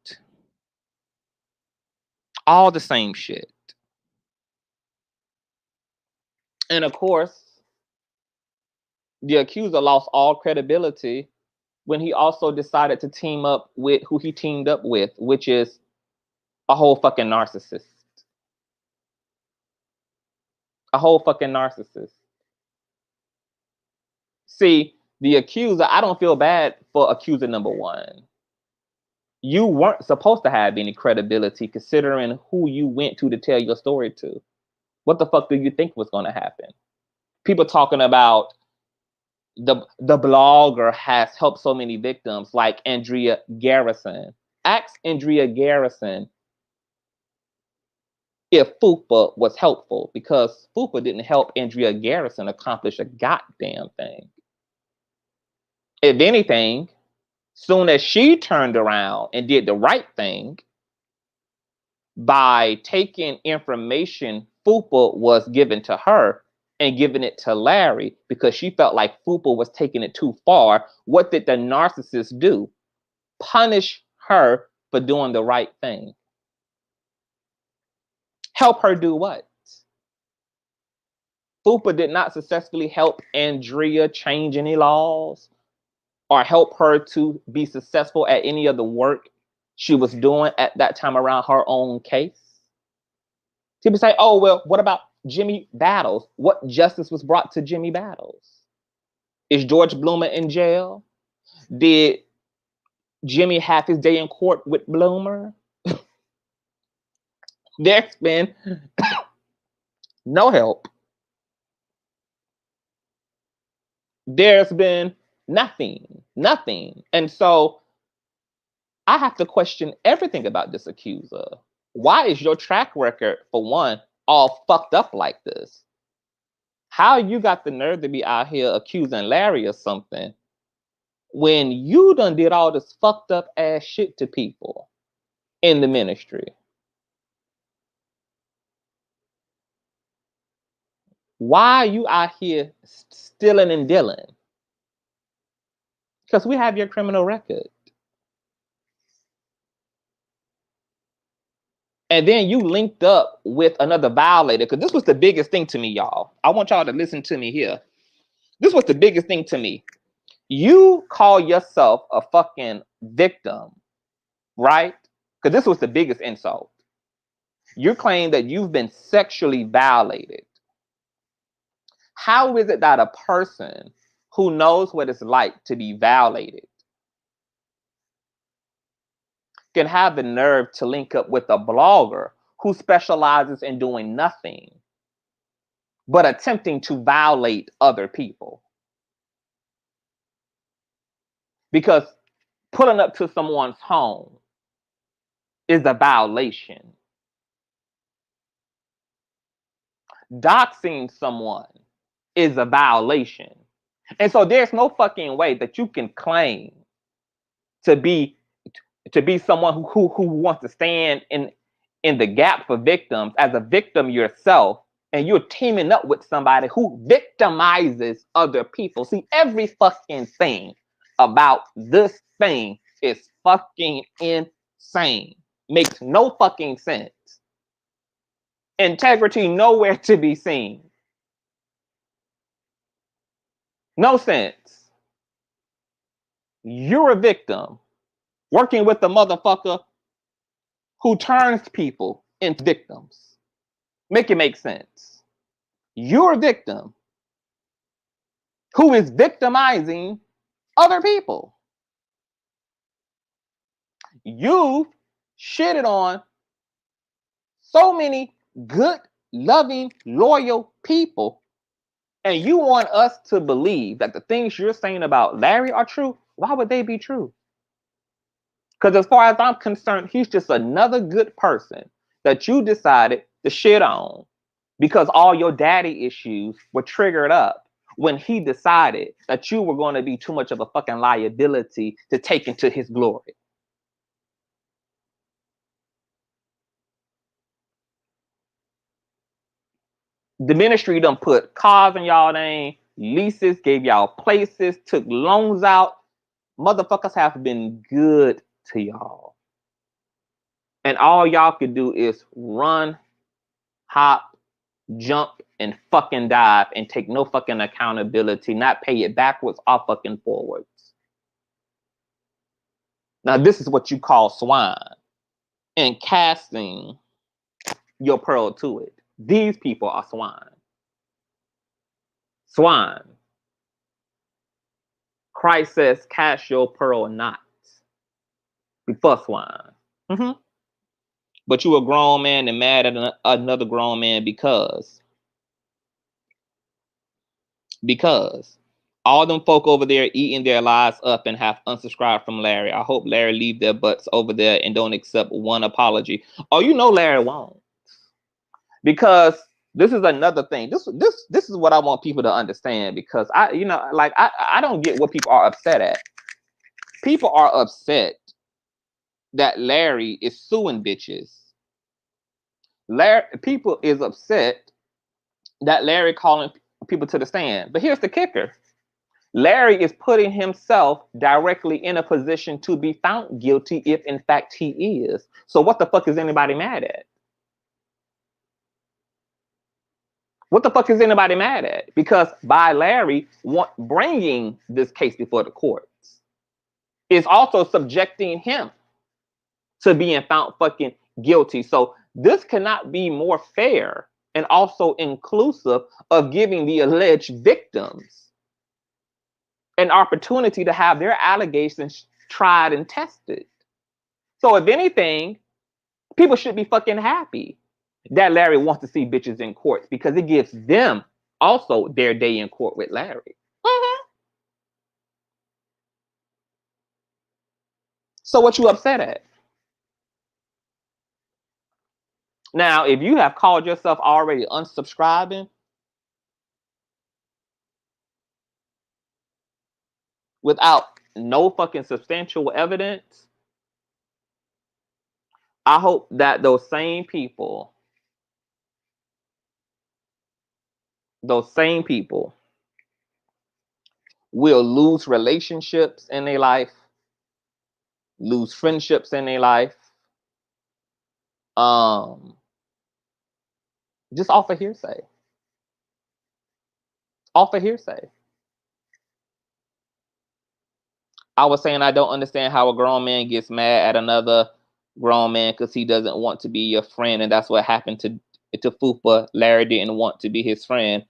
All the same shit. And of course, the accuser lost all credibility when he also decided to team up with who he teamed up with, which is a whole fucking narcissist. A whole fucking narcissist. See, the accuser, I don't feel bad for accuser number one. You weren't supposed to have any credibility considering who you went to tell your story to. What the fuck do you think was going to happen? People talking about the blogger has helped so many victims like Andrea Garrison. Ask Andrea Garrison if Fupa was helpful, because Fupa didn't help Andrea Garrison accomplish a goddamn thing. If anything, soon as she turned around and did the right thing by taking information Fupa was given to her and giving it to Larry because she felt like Fupa was taking it too far, what did the narcissist do? Punish her for doing the right thing. Help her do what? Fupa did not successfully help Andrea change any laws or help her to be successful at any of the work she was doing at that time around her own case. People say, oh, well, what about Jimmy Battles? What justice was brought to Jimmy Battles? Is George Bloomer in jail? Did Jimmy have his day in court with Bloomer? There's been no help. There's been nothing. And so I have to question everything about this accuser. Why is your track record, for one, all fucked up like this? How you got the nerve to be out here accusing Larry of something when you done did all this fucked up ass shit to people in the ministry? Why are you out here stealing and dealing? Because we have your criminal record. And then you linked up with another violator, because this was the biggest thing to me, y'all. I want y'all to listen to me here. This was the biggest thing to me. You call yourself a fucking victim, right? Because this was the biggest insult. You claim that you've been sexually violated. How is it that a person who knows what it's like to be violated can have the nerve to link up with a blogger who specializes in doing nothing but attempting to violate other people. Because pulling up to someone's home is a violation. Doxing someone is a violation. And so there's no fucking way that you can claim to be someone who wants to stand in the gap for victims as a victim yourself, and you're teaming up with somebody who victimizes other people. See, every fucking thing about this thing is fucking insane. Makes no fucking sense. Integrity nowhere to be seen. No sense. You're a victim working with the motherfucker who turns people into victims. Make it make sense. You're a victim who is victimizing other people. You shitted on so many good, loving, loyal people, and you want us to believe that the things you're saying about Larry are true. Why would they be true? Because as far as I'm concerned, he's just another good person that you decided to shit on because all your daddy issues were triggered up when he decided that you were going to be too much of a fucking liability to take into his glory. The ministry done put cars in y'all name, leases, gave y'all places, took loans out. Motherfuckers have been good to y'all. And all y'all could do is run, hop, jump, and fucking dive and take no fucking accountability, not pay it backwards or fucking forwards. Now, this is what you call swine and casting your pearl to it. These people are swine. Swine. Christ says, cast your pearl not before swine. But you a grown man and mad at another grown man because all them folk over there eating their lives up and have unsubscribed from Larry. I hope Larry leave their butts over there and don't accept one apology. Oh, you know Larry won't. Because this is another thing. This is what I want people to understand, because I don't get what people are upset at. People are upset that Larry is suing bitches. People is upset that Larry calling people to the stand. But here's the kicker. Larry is putting himself directly in a position to be found guilty if in fact he is. So what the fuck is anybody mad at? What the fuck is anybody mad at? Because by Larry bringing this case before the courts is also subjecting him to being found fucking guilty. So this cannot be more fair and also inclusive of giving the alleged victims an opportunity to have their allegations tried and tested. So if anything, people should be fucking happy that Larry wants to see bitches in courts, because it gives them also their day in court with Larry. So what you upset at? Now, if you have called yourself already unsubscribing without no fucking substantial evidence, I hope that those same people will lose relationships in their life, lose friendships in their life, just off of hearsay. Off of hearsay. I was saying I don't understand how a grown man gets mad at another grown man because he doesn't want to be your friend, and that's what happened to Fupa. Larry didn't want to be his friend.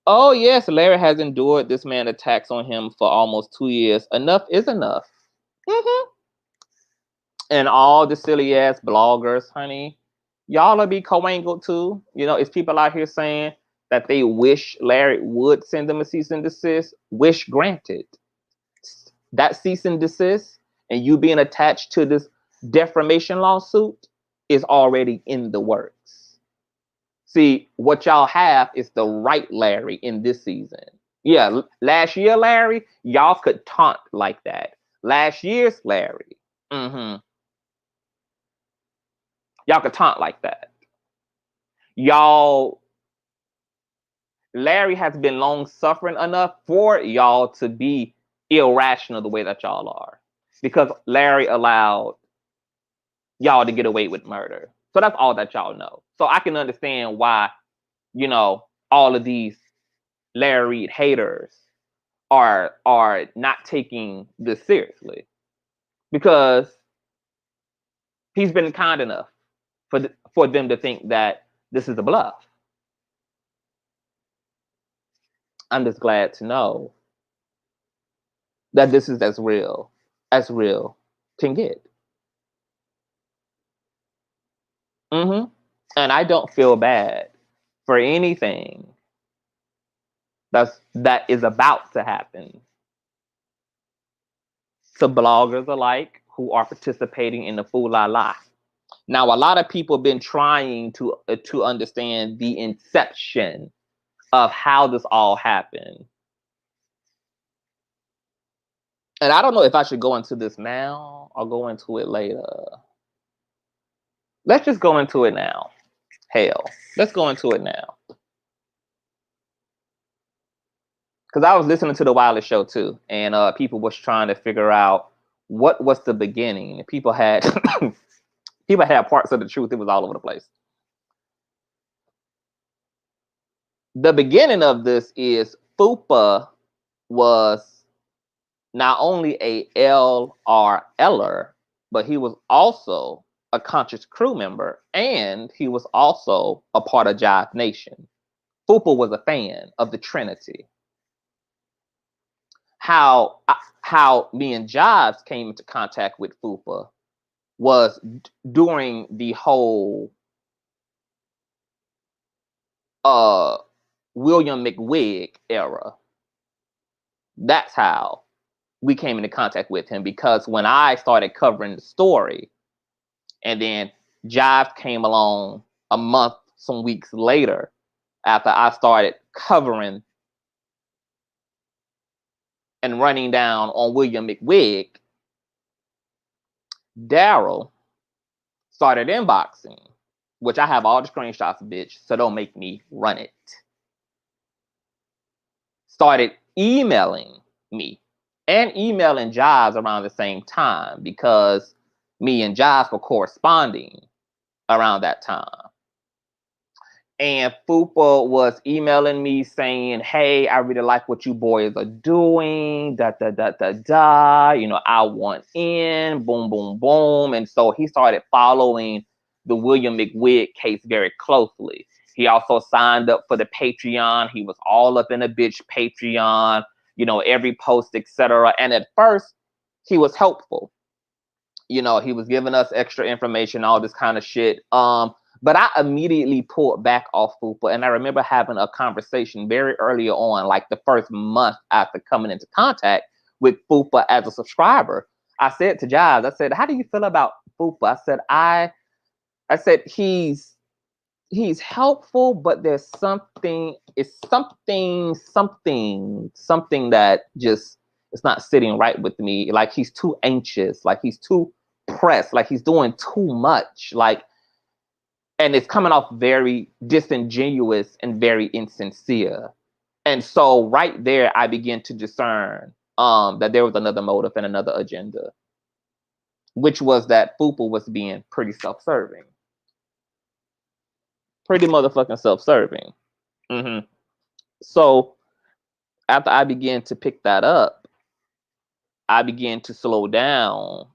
Oh yes, Larry has endured this man attacks on him for almost 2 years. Enough is enough. And all the silly ass bloggers, honey, y'all will be co-angled too. You know, it's people out here saying that they wish Larry would send them a cease and desist, wish granted. That cease and desist and you being attached to this defamation lawsuit is already in the works. See, what y'all have is the right Larry in this season. Yeah, last year, Larry, y'all could taunt like that. Last year's Larry, y'all could taunt like that. Larry has been long suffering enough for y'all to be irrational the way that y'all are. Because Larry allowed y'all to get away with murder. So that's all that y'all know. So I can understand why, all of these Larry Reid haters are not taking this seriously. Because he's been kind enough for them to think that this is a bluff. I'm just glad to know that this is as real can get. And I don't feel bad for anything that is about to happen to bloggers alike who are participating in the Fool La La. Now, a lot of people have been trying to understand the inception of how this all happened. And I don't know if I should go into this now or go into it later. Let's just go into it now. Hell, let's go into it now. Because I was listening to the Wireless Show too, and people was trying to figure out what was the beginning. And people had parts of the truth. It was all over the place. The beginning of this is Fupa was not only a LRLer, but he was also a conscious crew member, and he was also a part of Jive Nation. Fupa was a fan of the Trinity. How me and Jives came into contact with Fupa was during the whole William McWig era. That's how we came into contact with him, because when I started covering the story, and then Jive came along a month, some weeks later, after I started covering and running down on William McWig, Daryl started inboxing, which I have all the screenshots, bitch, so don't make me run it. Started emailing me and emailing Jives around the same time, because me and Jives were corresponding around that time. And Fupa was emailing me saying, hey, I really like what you boys are doing, I want in, boom, boom, boom. And so he started following the William McWig case very closely. He also signed up for the Patreon. He was all up in a bitch Patreon, every post, etc. And at first, he was helpful. He was giving us extra information, all this kind of shit. But I immediately pulled back off Fupa, and I remember having a conversation very early on, like the first month after coming into contact with Fupa as a subscriber. I said to Jives, I said, how do you feel about Fupa? I said he's helpful, but there's something that just it's not sitting right with me. Like he's too anxious, like he's too pressed, like he's doing too much, and it's coming off very disingenuous and very insincere. And so right there, I began to discern that there was another motive and another agenda, which was that Fupa was being pretty self-serving. Pretty motherfucking self-serving. So after I began to pick that up, I began to slow down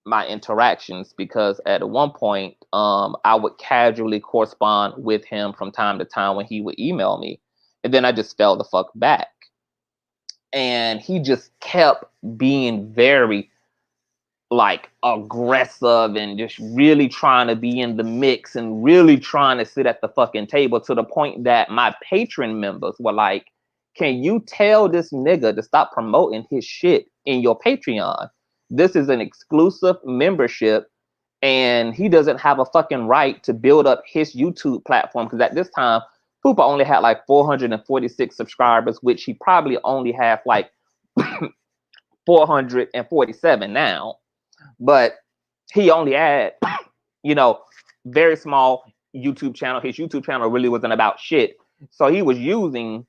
my interactions, because at one point I would casually correspond with him from time to time when he would email me, and then I just fell the fuck back, and he just kept being very like aggressive and just really trying to be in the mix and really trying to sit at the fucking table, to the point that my patron members were like, can you tell this nigga to stop promoting his shit in your Patreon? This is an exclusive membership and he doesn't have a fucking right to build up his YouTube platform. Because at this time, Fupa only had like 446 subscribers, which he probably only has like 447 now. But he only had, you know, very small YouTube channel. His YouTube channel really wasn't about shit. So he was using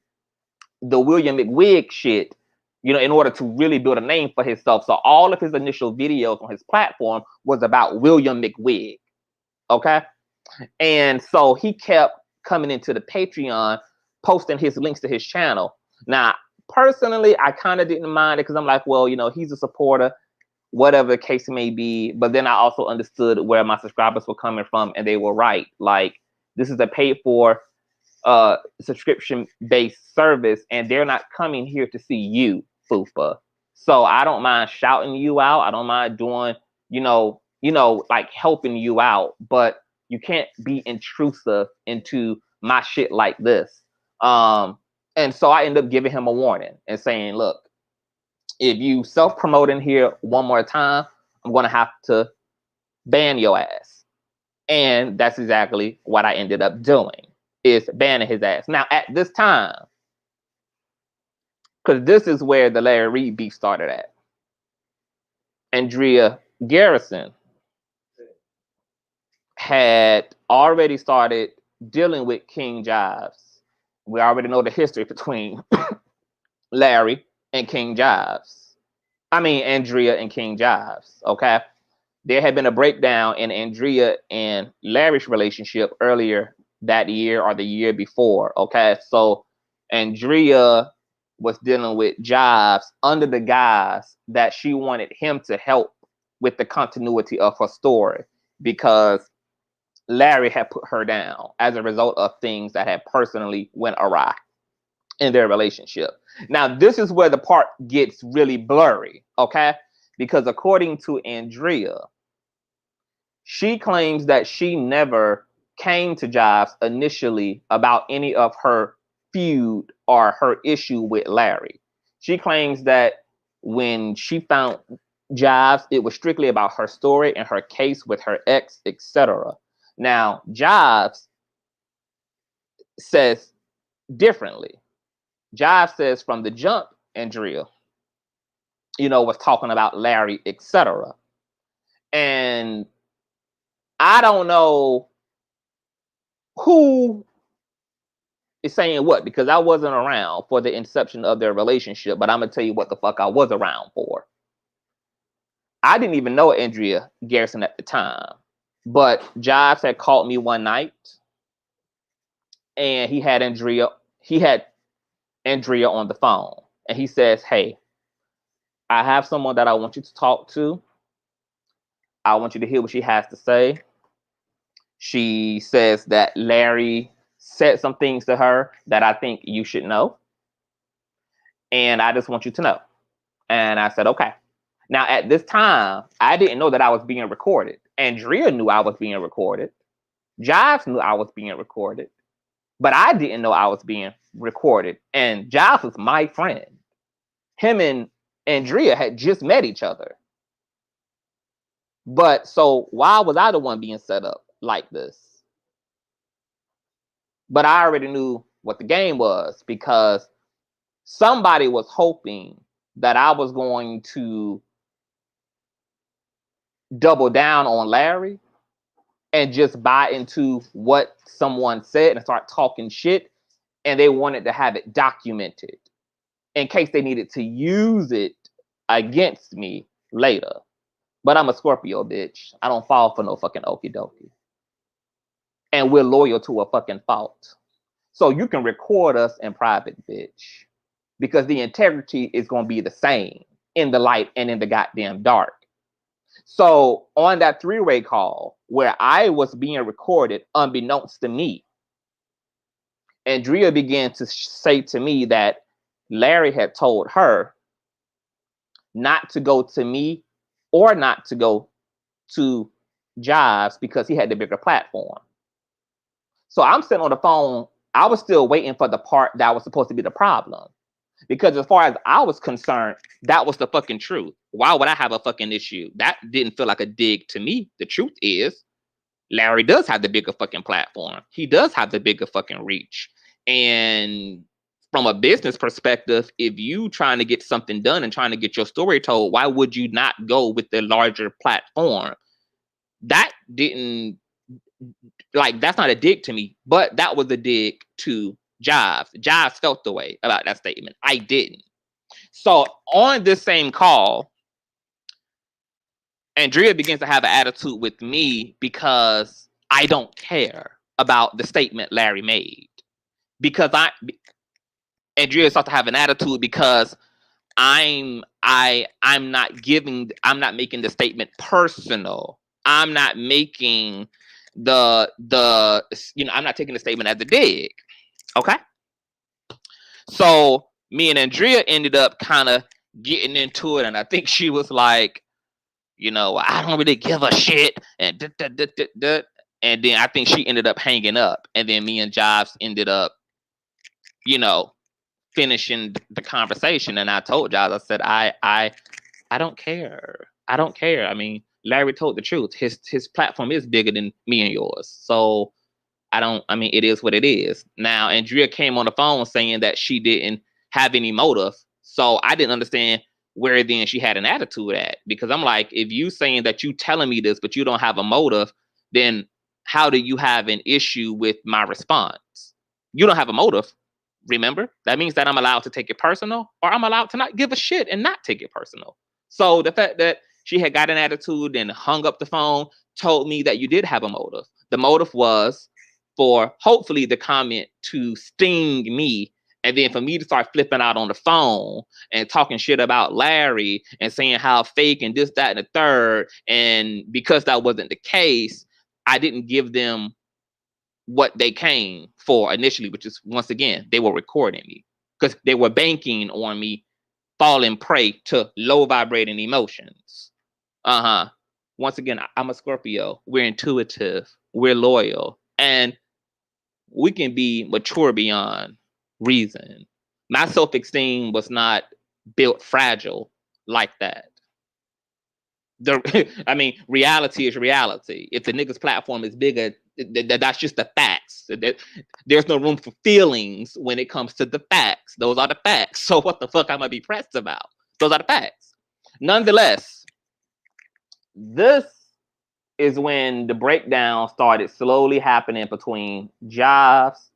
the William McWig shit, you know, in order to really build a name for himself. So all of his initial videos on his platform was about William McWig. Okay. And so he kept coming into the Patreon, posting his links to his channel. Now, personally, I kind of didn't mind it because I'm like, well, you know, he's a supporter, whatever the case may be. But then I also understood where my subscribers were coming from, and they were right. Like, this is a paid for subscription-based service, and they're not coming here to see you, Fupa. So I don't mind shouting you out. I don't mind doing, like helping you out, but you can't be intrusive into my shit like this. And so I end up giving him a warning and saying, look, if you self-promote in here one more time, I'm going to have to ban your ass. And that's exactly what I ended up doing, is banning his ass. Now, at this time, because this is where the Larry Reid beef started at, Andrea Garrison had already started dealing with King Jives. We already know the history between Larry and King Jives. I mean, Andrea and King Jives, okay? There had been a breakdown in Andrea and Larry's relationship earlier that year or the year before, okay? So Andrea was dealing with Jives under the guise that she wanted him to help with the continuity of her story because Larry had put her down as a result of things that had personally went awry in their relationship. Now, this is where the part gets really blurry, okay? Because according to Andrea, she claims that she never came to Jives initially about any of her feud or her issue with Larry. She claims that when she found Jives, it was strictly about her story and her case with her ex, etc. Now, Jives says differently. Jives says from the jump, Andrea, was talking about Larry, etc. And I don't know who is saying what, because I wasn't around for the inception of their relationship, but I'm going to tell you what the fuck I was around for. I didn't even know Andrea Garrison at the time, but Jives had called me one night and he had Andrea on the phone, and he says, hey, I have someone that I want you to talk to. I want you to hear what she has to say. She says that Larry said some things to her that I think you should know. And I just want you to know. And I said, okay. Now, at this time, I didn't know that I was being recorded. Andrea knew I was being recorded. Jives knew I was being recorded. But I didn't know I was being recorded. And Jives was my friend. Him and Andrea had just met each other. But so why was I the one being set up like this? But I already knew what the game was, because somebody was hoping that I was going to double down on Larry and just buy into what someone said and start talking shit. And they wanted to have it documented in case they needed to use it against me later. But I'm a Scorpio, bitch. I don't fall for no fucking okie dokie. And we're loyal to a fucking fault. So you can record us in private, bitch, because the integrity is going to be the same in the light and in the goddamn dark. So on that three-way call where I was being recorded unbeknownst to me, Andrea began to say to me that Larry had told her not to go to me or not to go to Jives because he had the bigger platform. So I'm sitting on the phone. I was still waiting for the part that was supposed to be the problem. Because as far as I was concerned, that was the fucking truth. Why would I have a fucking issue? That didn't feel like a dig to me. The truth is, Larry does have the bigger fucking platform. He does have the bigger fucking reach. And from a business perspective, if you trying to get something done and trying to get your story told, why would you not go with the larger platform? That didn't, like, that's not a dig to me, but that was a dig to Jives. Jives felt the way about that statement. I didn't. So on this same call, Andrea begins to have an attitude with me because I don't care about the statement Larry made. Because Andrea starts to have an attitude because I'm not making the statement personal. I'm not making I'm not taking the statement as a dig. Okay. So me and Andrea ended up kind of getting into it, and I think she was like, I don't really give a shit, and and then I think she ended up hanging up, and then me and Jives ended up, finishing the conversation, and I told Jives, I said, I don't care. I don't care. I mean, Larry told the truth. His platform is bigger than me and yours, so it is what it is. Now, Andrea came on the phone saying that she didn't have any motive. So I didn't understand where then she had an attitude at. Because I'm like, if you saying that you telling me this, but you don't have a motive, then how do you have an issue with my response? You don't have a motive. Remember? That means that I'm allowed to take it personal, or I'm allowed to not give a shit and not take it personal. So the fact that she had got an attitude and hung up the phone told me that you did have a motive. The motive was for hopefully the comment to sting me, and then for me to start flipping out on the phone and talking shit about Larry and saying how fake and this, that, and the third. And because that wasn't the case, I didn't give them what they came for initially, which is, once again, they were recording me because they were banking on me falling prey to low vibrating emotions. Once again, I'm a Scorpio. We're intuitive. We're loyal. And we can be mature beyond reason. My self-esteem was not built fragile like that. Reality is reality. If the nigga's platform is bigger, that's just the facts. There's no room for feelings when it comes to the facts. Those are the facts. So what the fuck am I be pressed about? Those are the facts. Nonetheless, this is when the breakdown started slowly happening between Jives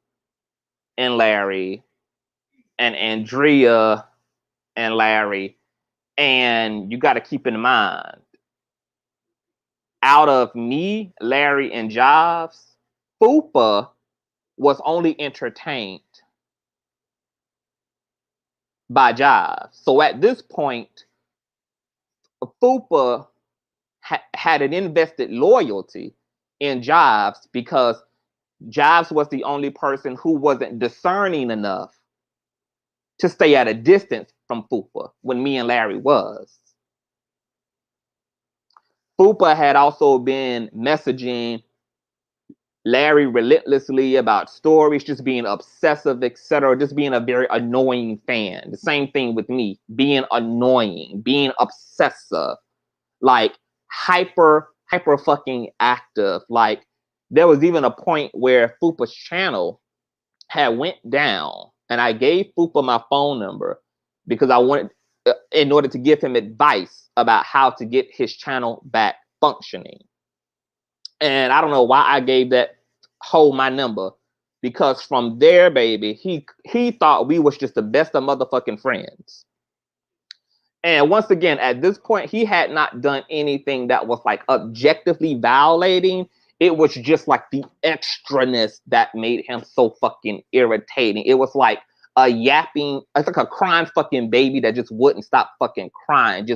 and Larry and Andrea and Larry. And you got to keep in mind, out of me, Larry, and Jives, Fupa was only entertained by Jives. So at this point, Fupa had an invested loyalty in Jives because Jives was the only person who wasn't discerning enough to stay at a distance from Fupa when me and Larry was. Fupa had also been messaging Larry relentlessly about stories, just being obsessive, etc., just being a very annoying fan. The same thing with me, being annoying, being obsessive, like hyper fucking active. Like there was even a point where Fupa's channel had went down, and I gave Fupa my phone number because I wanted, in order to give him advice about how to get his channel back functioning. And I don't know why I gave that hoe my number, because from there, baby, he thought we was just the best of motherfucking friends. And once again, at this point, he had not done anything that was like objectively violating. It was just like the extraness that made him so fucking irritating. It was like a yapping, it's like a crying fucking baby that just wouldn't stop fucking crying.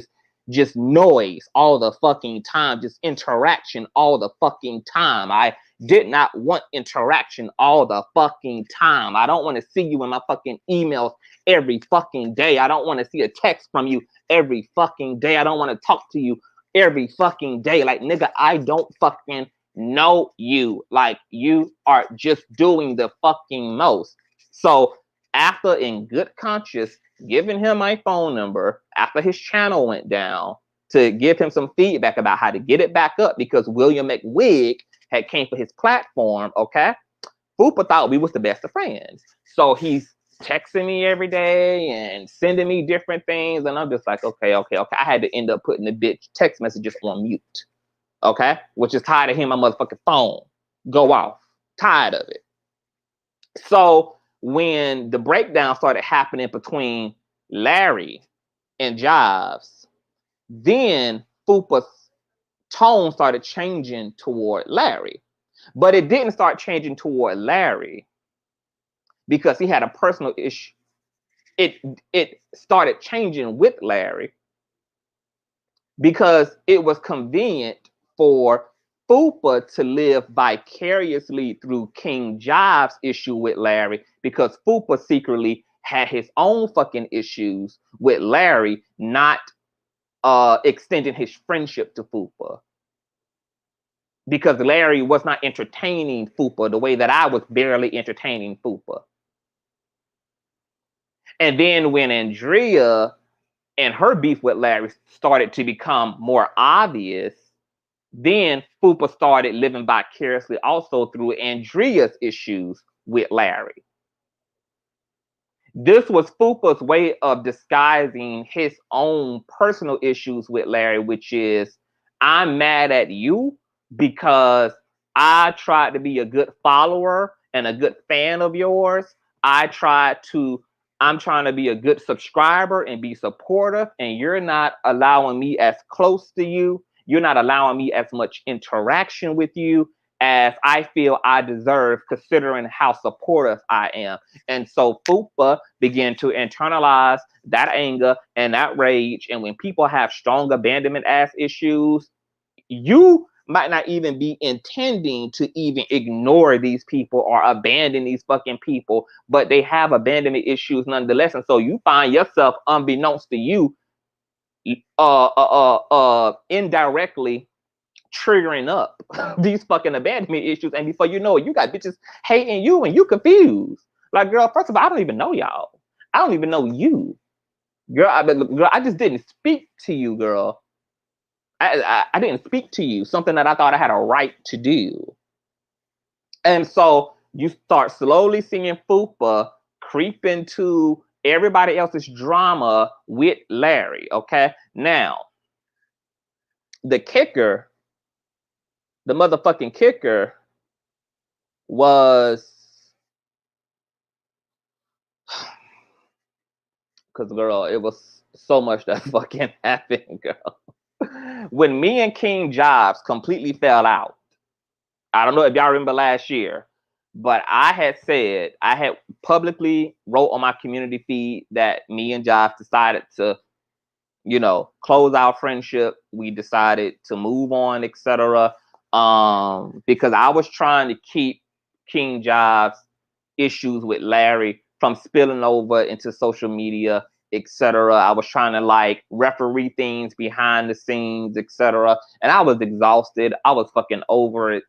Just noise all the fucking time, just interaction all the fucking time. I did not want interaction all the fucking time. I don't want to see you in my fucking emails every fucking day. I don't want to see a text from you every fucking day. I don't want to talk to you every fucking day. Like, nigga, I don't fucking know you. Like, you are just doing the fucking most. So after, in good conscience, giving him my phone number after his channel went down to give him some feedback about how to get it back up, because William McWig had came for his platform, okay? Fupa thought we was the best of friends. So he's texting me every day and sending me different things. And I'm just like, okay. I had to end up putting the bitch text messages on mute. Okay? Which is tired of hearing my motherfucking phone go off. Tired of it. So when the breakdown started happening between Larry and Jives, then Fupa's tone started changing toward Larry. But it didn't start changing toward Larry because he had a personal issue. It started changing with Larry because it was convenient for Fupa to live vicariously through King Jive's issue with Larry, because Fupa secretly had his own fucking issues with Larry, not extending his friendship to Fupa. Because Larry was not entertaining Fupa the way that I was barely entertaining Fupa. And then when Andrea and her beef with Larry started to become more obvious, then Fupa started living vicariously also through Andrea's issues with Larry. This was Fupa's way of disguising his own personal issues with Larry, which is, I'm mad at you because I tried to be a good follower and a good fan of yours. I'm trying to be a good subscriber and be supportive, and you're not allowing me as close to you. You're not allowing me as much interaction with you as I feel I deserve, considering how supportive I am. And so Fupa began to internalize that anger and that rage. And when people have strong abandonment ass issues, you might not even be intending to even ignore these people or abandon these fucking people, but they have abandonment issues nonetheless. And so you find yourself, unbeknownst to you, indirectly triggering up these fucking abandonment issues. And before you know it, you got bitches hating you and you confused. Like, girl, first of all, I don't even know y'all. I don't even know you. Girl, I just didn't speak to you, girl. I didn't speak to you, something that I thought I had a right to do. And so you start slowly seeing Fupa creep into everybody else's drama with Larry, okay? Now, the motherfucking kicker was, because, girl, it was so much that fucking happened, girl. When me and King Jobs completely fell out, I don't know if y'all remember last year, but I had publicly wrote on my community feed that me and Jobs decided to, close our friendship. We decided to move on, etc. Because I was trying to keep King Jobs' issues with Larry from spilling over into social media, etc. I was trying to referee things behind the scenes, etc. And I was exhausted. I was fucking over it.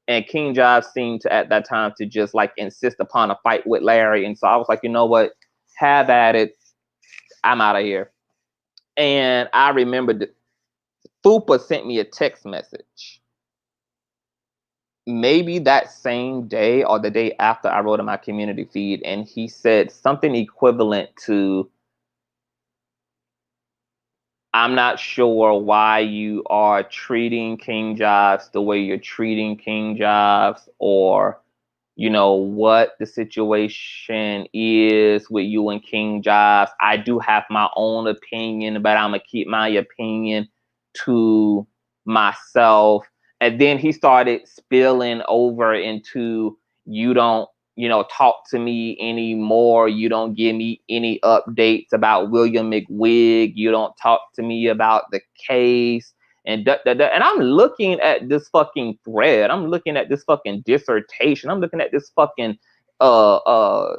And King Jobs seemed to, at that time, to just insist upon a fight with Larry. And so I was like, you know what? Have at it. I'm out of here. And I remembered Fupa sent me a text message. Maybe that same day or the day after I wrote in my community feed. And he said something equivalent to, I'm not sure why you are treating King Jobs the way you're treating King Jobs, or what the situation is with you and King Jobs. I do have my own opinion, but I'm gonna keep my opinion to myself. And then he started spilling over into, you don't talk to me anymore. You don't give me any updates about William McWig. You don't talk to me about the case. And and I'm looking at this fucking thread. I'm looking at this fucking dissertation. I'm looking at this fucking I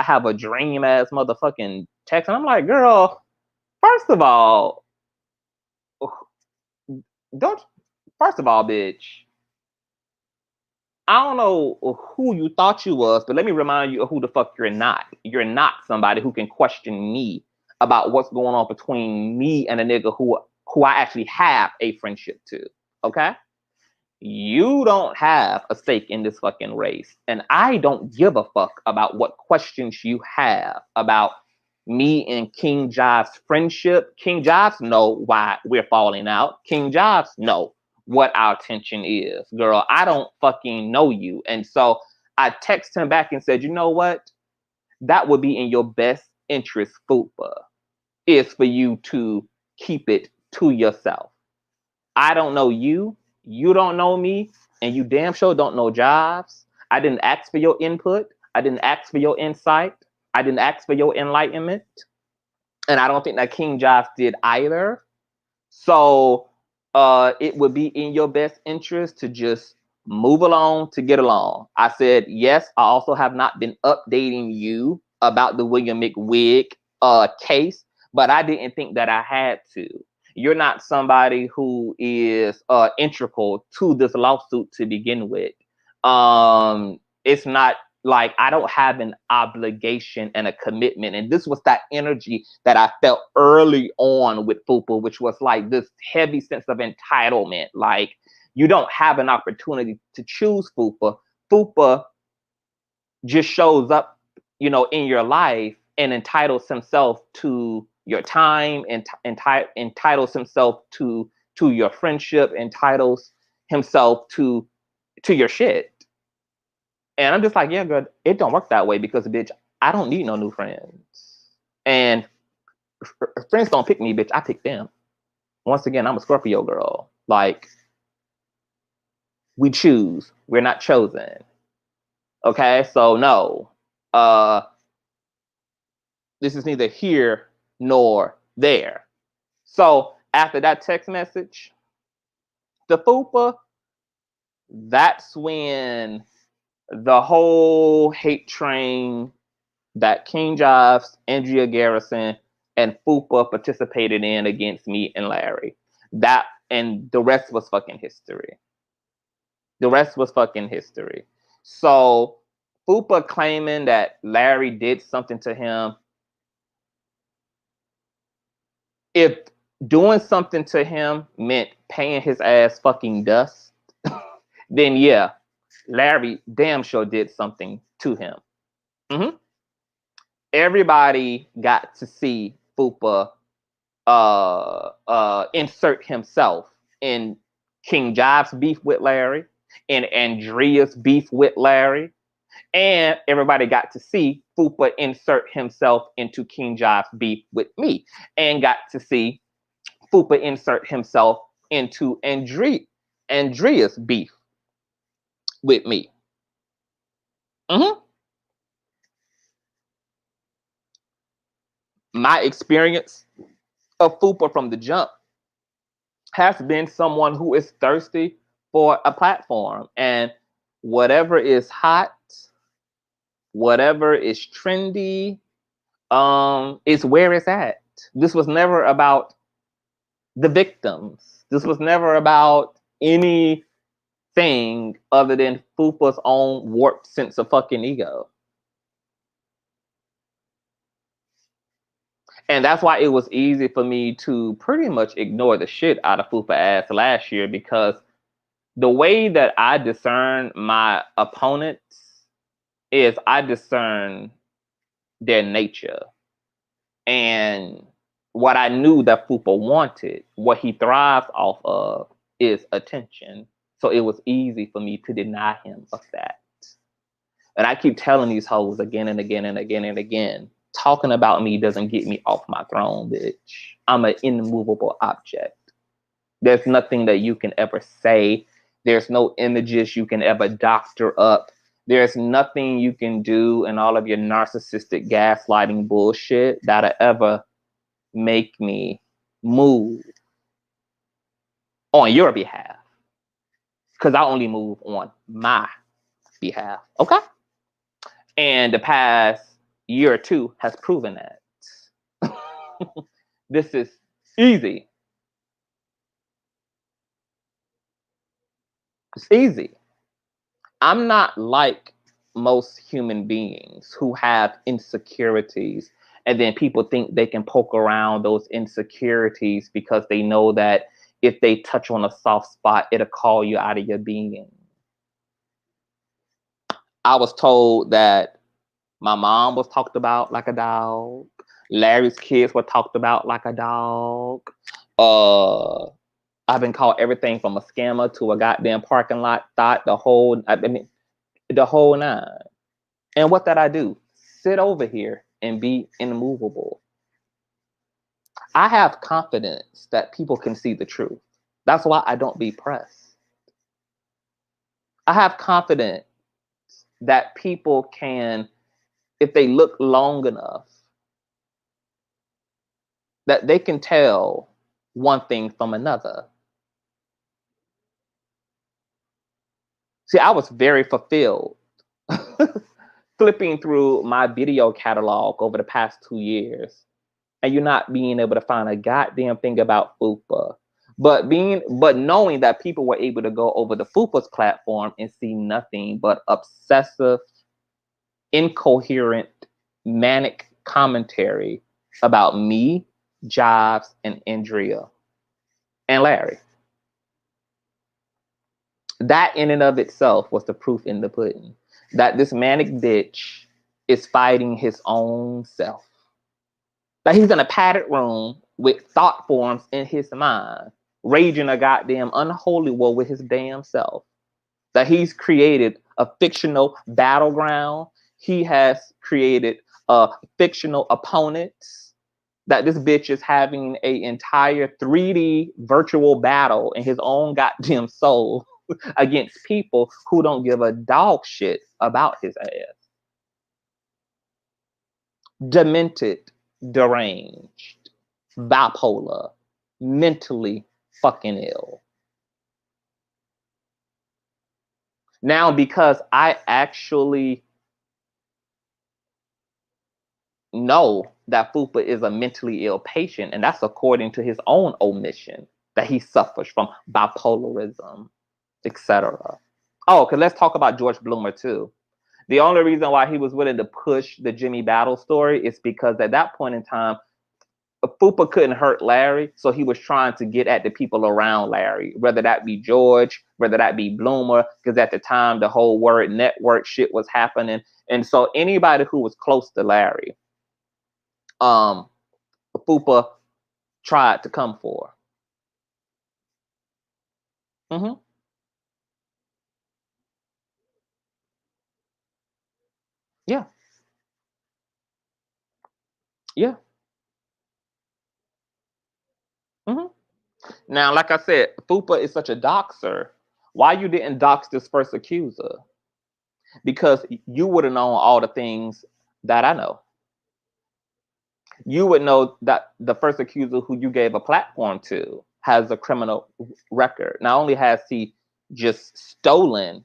have a dream ass motherfucking text. And I'm like, girl, first of all, don't. First of all, bitch, I don't know who you thought you was, but let me remind you of who the fuck you're not. You're not somebody who can question me about what's going on between me and a nigga who I actually have a friendship to. Okay? You don't have a stake in this fucking race. And I don't give a fuck about what questions you have about me and King Jobs' friendship. King Jobs know why we're falling out. King Jobs know what our tension is. Girl, I don't fucking know you. And so I text him back and said, you know what? That would be in your best interest, Fupa, is for you to keep it to yourself. I don't know you. You don't know me. And you damn sure don't know Jobs. I didn't ask for your input. I didn't ask for your insight. I didn't ask for your enlightenment. And I don't think that King Jobs did either. So it would be in your best interest to just move along to get along. I said, yes, I also have not been updating you about the William McWig case, but I didn't think that I had to. You're not somebody who is integral to this lawsuit to begin with. It's not like I don't have an obligation and a commitment. And this was that energy that I felt early on with Fupa, which was like this heavy sense of entitlement. Like, you don't have an opportunity to choose Fupa. Fupa just shows up, you know, in your life and entitles himself to your time, and entitles himself to your friendship, entitles himself to your shit. And I'm just like, yeah, good. It don't work that way because, bitch, I don't need no new friends. And friends don't pick me, bitch. I pick them. Once again, I'm a Scorpio girl. Like, we choose. We're not chosen. Okay? So, no. This is neither here nor there. So, after that text message, the Fupa, that's when the whole hate train that King Jobs, Andrea Garrison, and Fupa participated in against me and Larry. That, and the rest was fucking history. The rest was fucking history. So Fupa claiming that Larry did something to him. If doing something to him meant paying his ass fucking dust, then yeah, Larry damn sure did something to him. Mm-hmm. Everybody got to see Fupa insert himself in King Jobs' beef with Larry, and Andrea's beef with Larry, and everybody got to see Fupa insert himself into King Jobs' beef with me, and got to see Fupa insert himself into Andrea's beef with me. Mm-hmm. My experience of Fupa from the jump has been someone who is thirsty for a platform, and whatever is hot, whatever is trendy, is where it's at. This was never about the victims. This was never about anything other than Fupa's own warped sense of fucking ego. And that's why it was easy for me to pretty much ignore the shit out of Fupa ass last year, because the way that I discern my opponents is I discern their nature. And what I knew that Fupa wanted, what he thrives off of, is attention. So it was easy for me to deny him of that. And I keep telling these hoes again and again and again and again, talking about me doesn't get me off my throne, bitch. I'm an immovable object. There's nothing that you can ever say. There's no images you can ever doctor up. There's nothing you can do in all of your narcissistic gaslighting bullshit that'll ever make me move on your behalf. Because I only move on my behalf. Okay? And the past year or two has proven that. This is easy. It's easy. I'm not like most human beings who have insecurities, and then people think they can poke around those insecurities because they know that if they touch on a soft spot, it'll call you out of your being. I was told that my mom was talked about like a dog. Larry's kids were talked about like a dog. I've been called everything from a scammer to a goddamn parking lot thought, the whole nine. And what did I do? Sit over here and be immovable. I have confidence that people can see the truth. That's why I don't be pressed. I have confidence that people can, if they look long enough, that they can tell one thing from another. See, I was very fulfilled flipping through my video catalog over the past 2 years, and you're not being able to find a goddamn thing about Fupa. But knowing that people were able to go over the Fupa's platform and see nothing but obsessive, incoherent, manic commentary about me, Jobs, and Andrea, and Larry. That in and of itself was the proof in the pudding that this manic bitch is fighting his own self. That he's in a padded room with thought forms in his mind, raging a goddamn unholy war with his damn self. That he's created a fictional battleground. He has created fictional opponents. That this bitch is having an entire 3D virtual battle in his own goddamn soul against people who don't give a dog shit about his ass. Demented, deranged, bipolar, mentally fucking ill. Now, because I actually know that Fupa is a mentally ill patient, and that's according to his own omission, that he suffers from bipolarism, etc. Oh, because let's talk about George Bloomer too. The only reason why he was willing to push the Jimmy Battle story is because at that point in time, Fupa couldn't hurt Larry, so he was trying to get at the people around Larry, whether that be George, whether that be Bloomer, because at the time the whole word network shit was happening. And so anybody who was close to Larry, Fupa tried to come for. Mm-hmm. Yeah. Yeah. Mm-hmm. Now, like I said, Fupa is such a doxer. Why you didn't dox this first accuser? Because you would have known all the things that I know. You would know that the first accuser who you gave a platform to has a criminal record. Not only has he just stolen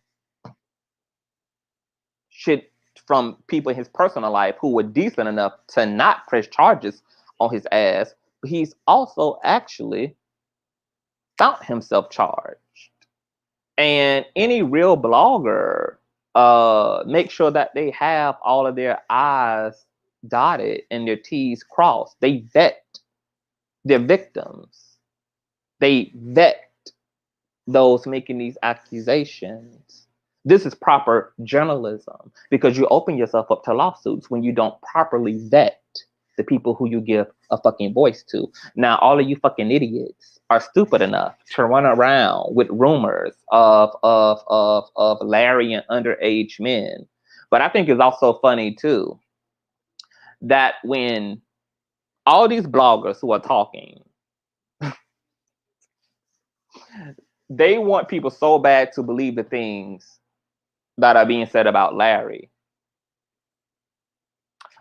shit from people in his personal life who were decent enough to not press charges on his ass, but he's also actually found himself charged. And any real blogger, make sure that they have all of their I's dotted and their T's crossed. They vet their victims. They vet those making these accusations. This is proper journalism, because you open yourself up to lawsuits when you don't properly vet the people who you give a fucking voice to. Now, all of you fucking idiots are stupid enough to run around with rumors of Larry and underage men. But I think it's also funny too that when all these bloggers who are talking, they want people so bad to believe the things that are being said about Larry.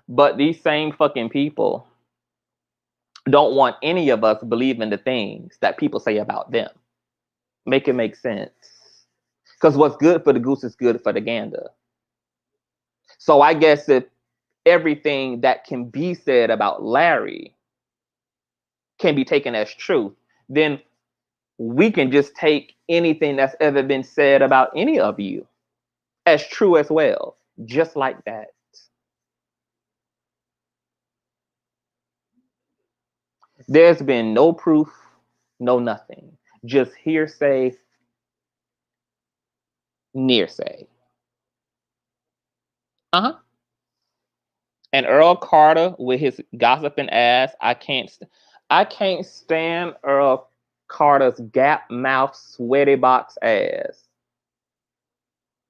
But these same fucking people don't want any of us believing the things that people say about them. Make it make sense. Because what's good for the goose is good for the gander. So I guess if everything that can be said about Larry can be taken as truth, then we can just take anything that's ever been said about any of you as true as well, just like that. There's been no proof, no nothing, just hearsay, nearsay. Uh-huh. And Earl Carter with his gossiping ass, I can't stand Earl Carter's gap mouth, sweaty box ass.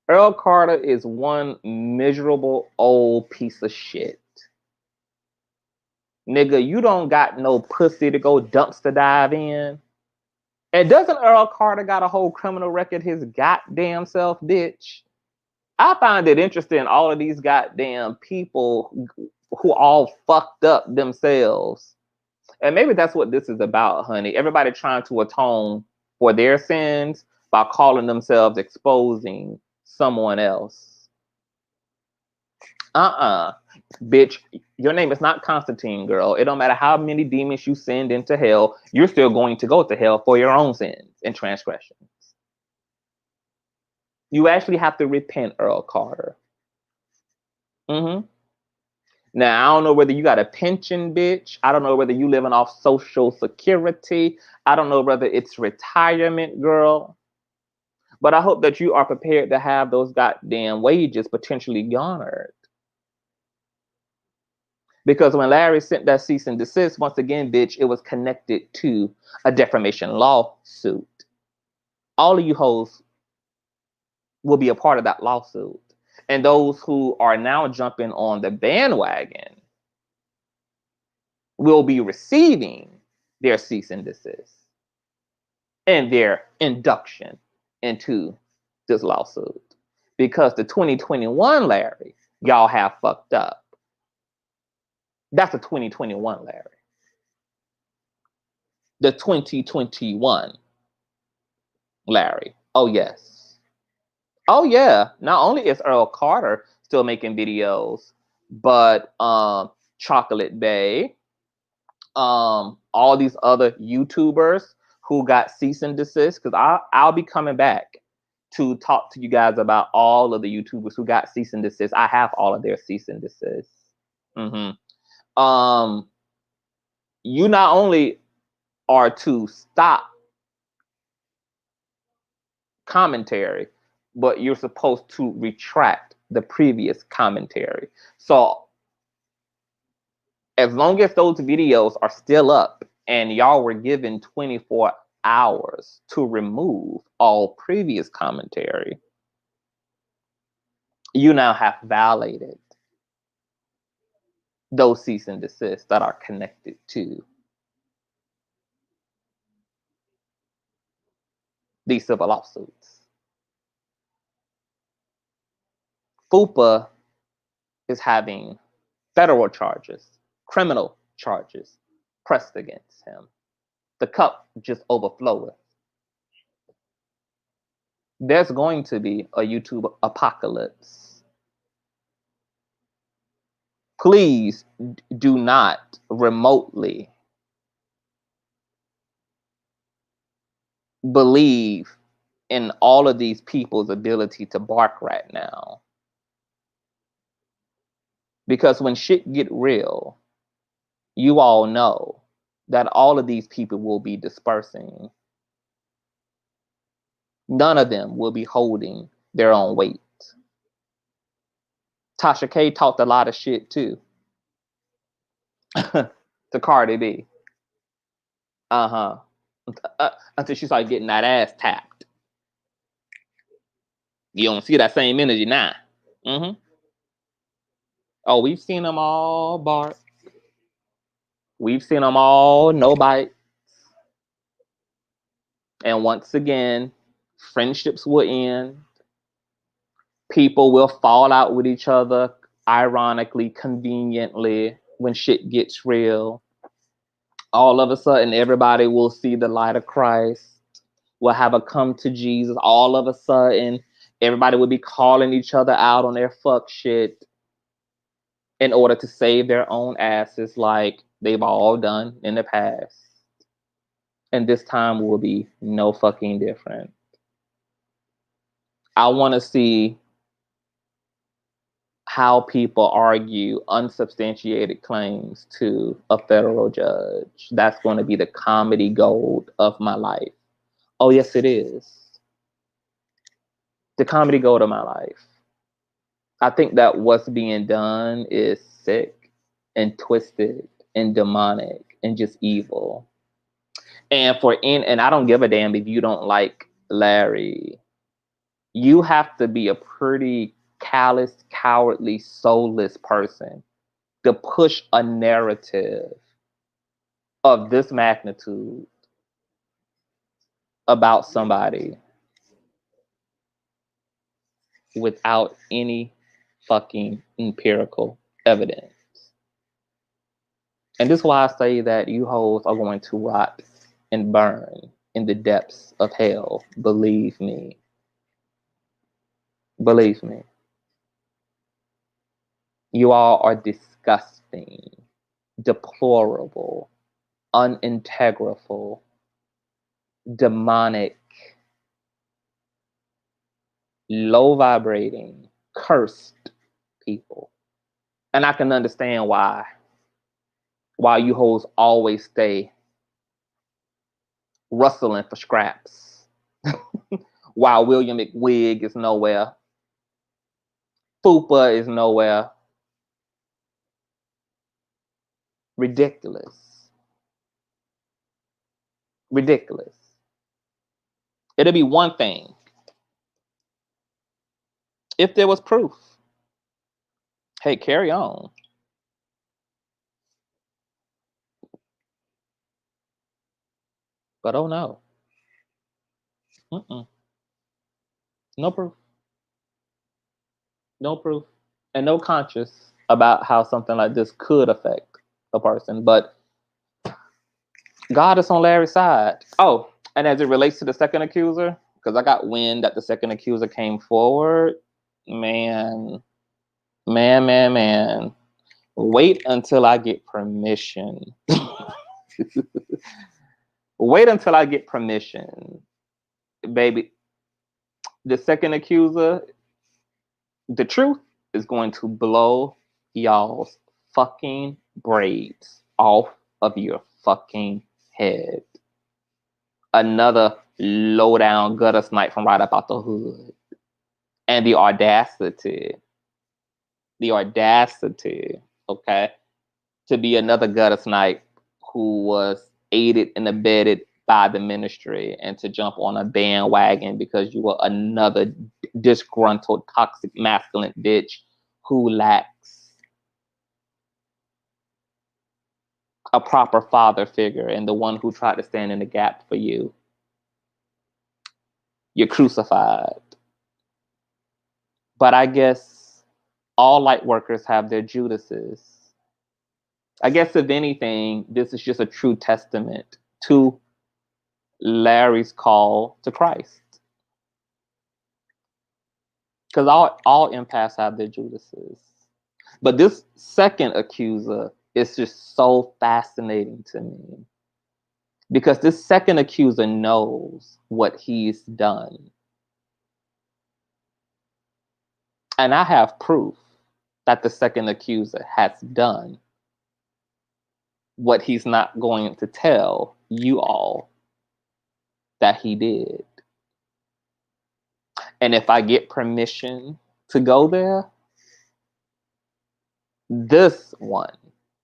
Earl Carter is one miserable old piece of shit. Nigga, you don't got no pussy to go dumpster dive in. And doesn't Earl Carter got a whole criminal record his goddamn self, bitch? I find it interesting, all of these goddamn people who all fucked up themselves. And maybe that's what this is about, honey. Everybody trying to atone for their sins by calling themselves exposing someone else. Bitch, your name is not Constantine, girl. It don't matter how many demons you send into hell, you're still going to go to hell for your own sins and transgressions. You actually have to repent, Earl Carter. Mm-hmm. Now, I don't know whether you got a pension, bitch. I don't know whether you living off Social Security. I don't know whether it's retirement, girl. But I hope that you are prepared to have those goddamn wages potentially garnered. Because when Larry sent that cease and desist, once again, bitch, it was connected to a defamation lawsuit. All of you hoes will be a part of that lawsuit. And those who are now jumping on the bandwagon will be receiving their cease and desist and their induction into this lawsuit. Because the 2021 Larry, y'all have fucked up. That's a 2021 Larry. The 2021 Larry. Oh, yes. Oh, yeah. Not only is Earl Carter still making videos, but Chocolate Bay, all these other YouTubers who got cease and desist, because I'll be coming back to talk to you guys about all of the YouTubers who got cease and desist. I have all of their cease and desist. Mm-hmm. You not only are to stop commentary, but you're supposed to retract the previous commentary. So as long as those videos are still up and y'all were given 24 hours to remove all previous commentary, you now have violated those cease and desist that are connected to these civil lawsuits. Fupa is having federal charges, criminal charges pressed against him. The cup just overfloweth. There's going to be a YouTube apocalypse. Please do not remotely believe in all of these people's ability to bark right now. Because when shit get real, you all know that all of these people will be dispersing. None of them will be holding their own weight. Tasha K talked a lot of shit too. To Cardi B. Until she started getting that ass tapped. You don't see that same energy now. Oh, we've seen them all bark. We've seen them all no bite. And once again, friendships will end. People will fall out with each other, ironically, conveniently, when shit gets real. All of a sudden, everybody will see the light of Christ, will have a come to Jesus. All of a sudden, everybody will be calling each other out on their fuck shit in order to save their own asses like they've all done in the past. And this time will be no fucking different. I want to see how people argue unsubstantiated claims to a federal judge. That's going to be the comedy gold of my life. Oh, yes, it is. The comedy gold of my life. I think that what's being done is sick and twisted and demonic and just evil. And I don't give a damn if you don't like Larry. You have to be a pretty callous, cowardly, soulless person to push a narrative of this magnitude about somebody without any fucking empirical evidence. And this is why I say that you hoes are going to rot and burn in the depths of hell. Believe me. Believe me. You all are disgusting, deplorable, unintegrable, demonic, low vibrating, cursed people. And I can understand why you hoes always stay rustling for scraps. While William McWig is nowhere. Fupa is nowhere. Ridiculous. Ridiculous. It'll be one thing if there was proof. Hey, carry on. But oh no. No proof. No proof. And no conscious about how something like this could affect a person. But God is on Larry's side. Oh, and as it relates to the second accuser, because I got wind that the second accuser came forward. Man. Wait until I get permission. Wait until I get permission. Baby, the second accuser, the truth is going to blow y'all's fucking braids off of your fucking head. Another low down gutter snipe from right up out the hood. And the audacity, okay, to be another gutter snipe who was aided and abetted by the ministry and to jump on a bandwagon because you were another disgruntled, toxic, masculine bitch who lacks a proper father figure and the one who tried to stand in the gap for you. You're crucified. But I guess all light workers have their Judases. I guess if anything, this is just a true testament to Larry's call to Christ. Because all empaths have their Judases. But this second accuser is just so fascinating to me. Because this second accuser knows what he's done. And I have proof that the second accuser has done what he's not going to tell you all that he did. And if I get permission to go there, this one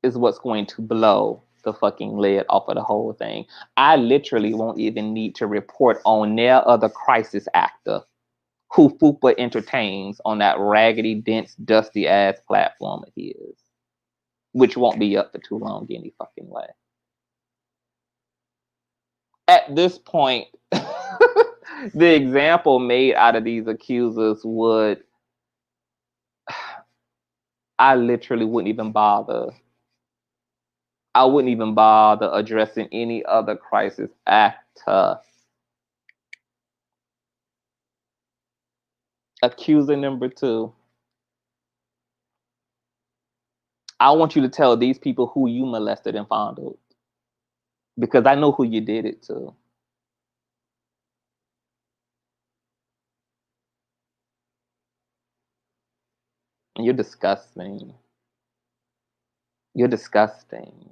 is what's going to blow the fucking lid off of the whole thing. I literally won't even need to report on their other crisis actor who Fupa entertains on that raggedy, dense, dusty ass platform of his, which won't be up for too long any fucking way. At this point, the example made out of these accusers would, I literally wouldn't even bother. I wouldn't even bother addressing any other crisis actor. Accuser number 2. I want you to tell these people who you molested and fondled. because I know who you did it to. You're disgusting. You're disgusting.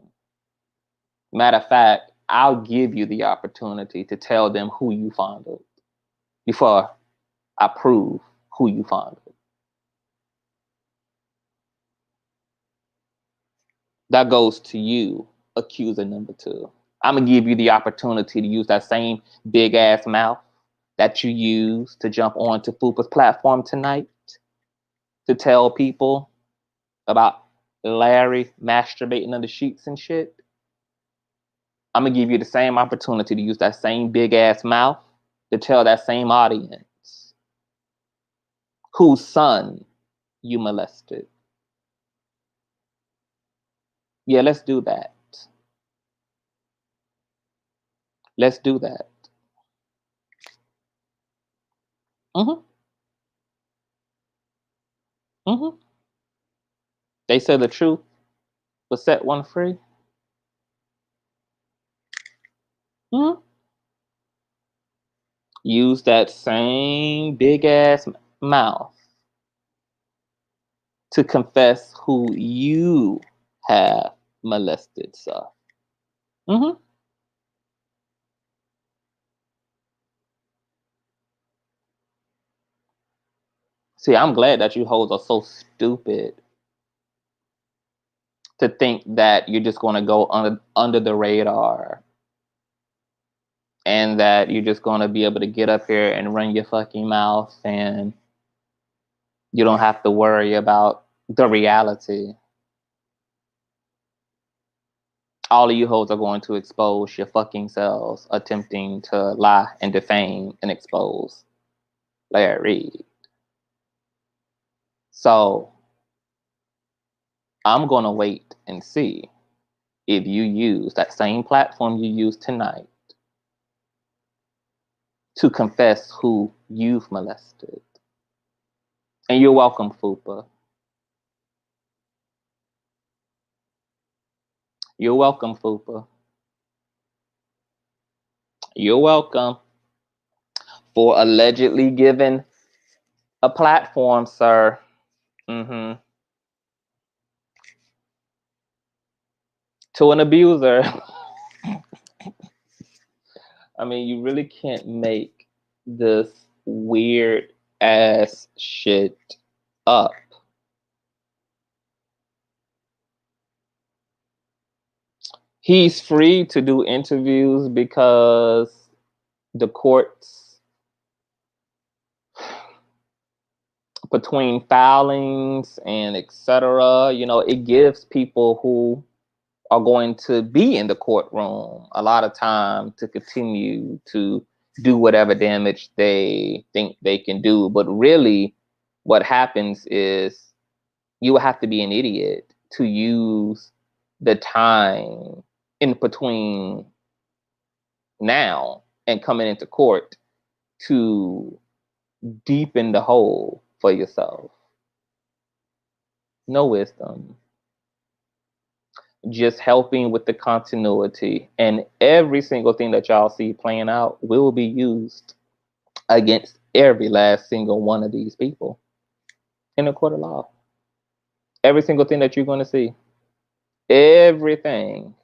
Matter of fact, I'll give you the opportunity to tell them who you fondled before I prove who you fondled. That goes to you, accuser number 2. I'm going to give you the opportunity to use that same big ass mouth that you used to jump onto Fupa's platform tonight to tell people about Larry masturbating under sheets and shit. I'm going to give you the same opportunity to use that same big ass mouth to tell that same audience whose son you molested. Yeah, let's do that. Let's do that. Mm-hmm. Mm-hmm. They said the truth will set one free. Mm-hmm. Use that same big ass mouth to confess who you have molested, sir. Mm-hmm. See, I'm glad that you hoes are so stupid to think that you're just going to go under the radar and that you're just going to be able to get up here and run your fucking mouth and you don't have to worry about the reality. All of you hoes are going to expose your fucking selves attempting to lie and defame and expose Larry Reid. So I'm going to wait and see if you use that same platform you used tonight to confess who you've molested. And you're welcome, Fupa. You're welcome, Fupa. You're welcome for allegedly giving a platform, sir. Mm-hmm. To an abuser. I mean, you really can't make this weird ass shit up. He's free to do interviews because the courts, between filings and etc., it gives people who are going to be in the courtroom a lot of time to continue to do whatever damage they think they can do. But really, what happens is you would have to be an idiot to use the time in between now and coming into court to deepen the hole for yourself. No wisdom. Just helping with the continuity, and every single thing that y'all see playing out will be used against every last single one of these people in the court of law. Every single thing that you're going to see, everything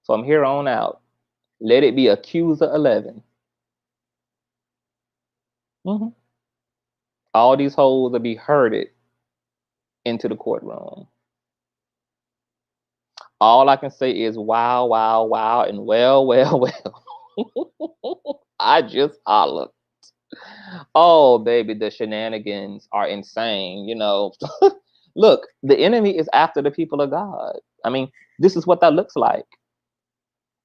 from here on out, let it be Accuser 11. Mm-hmm. All these holes will be herded into the courtroom. All I can say is wow, wow, wow, and well, well, well. I just hollered. Oh, baby, the shenanigans are insane. Look, the enemy is after the people of God. I mean, this is what that looks like.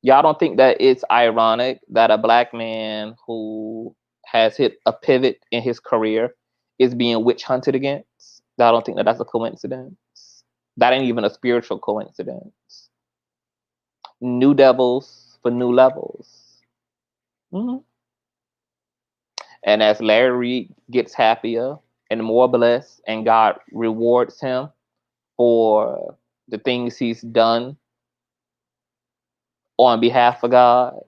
Y'all don't think that it's ironic that a black man who has hit a pivot in his career is being witch hunted against? I don't think that that's a coincidence. That ain't even a spiritual coincidence. New devils for new levels. Mm-hmm. And as Larry Reid gets happier and more blessed, and God rewards him for the things he's done on behalf of God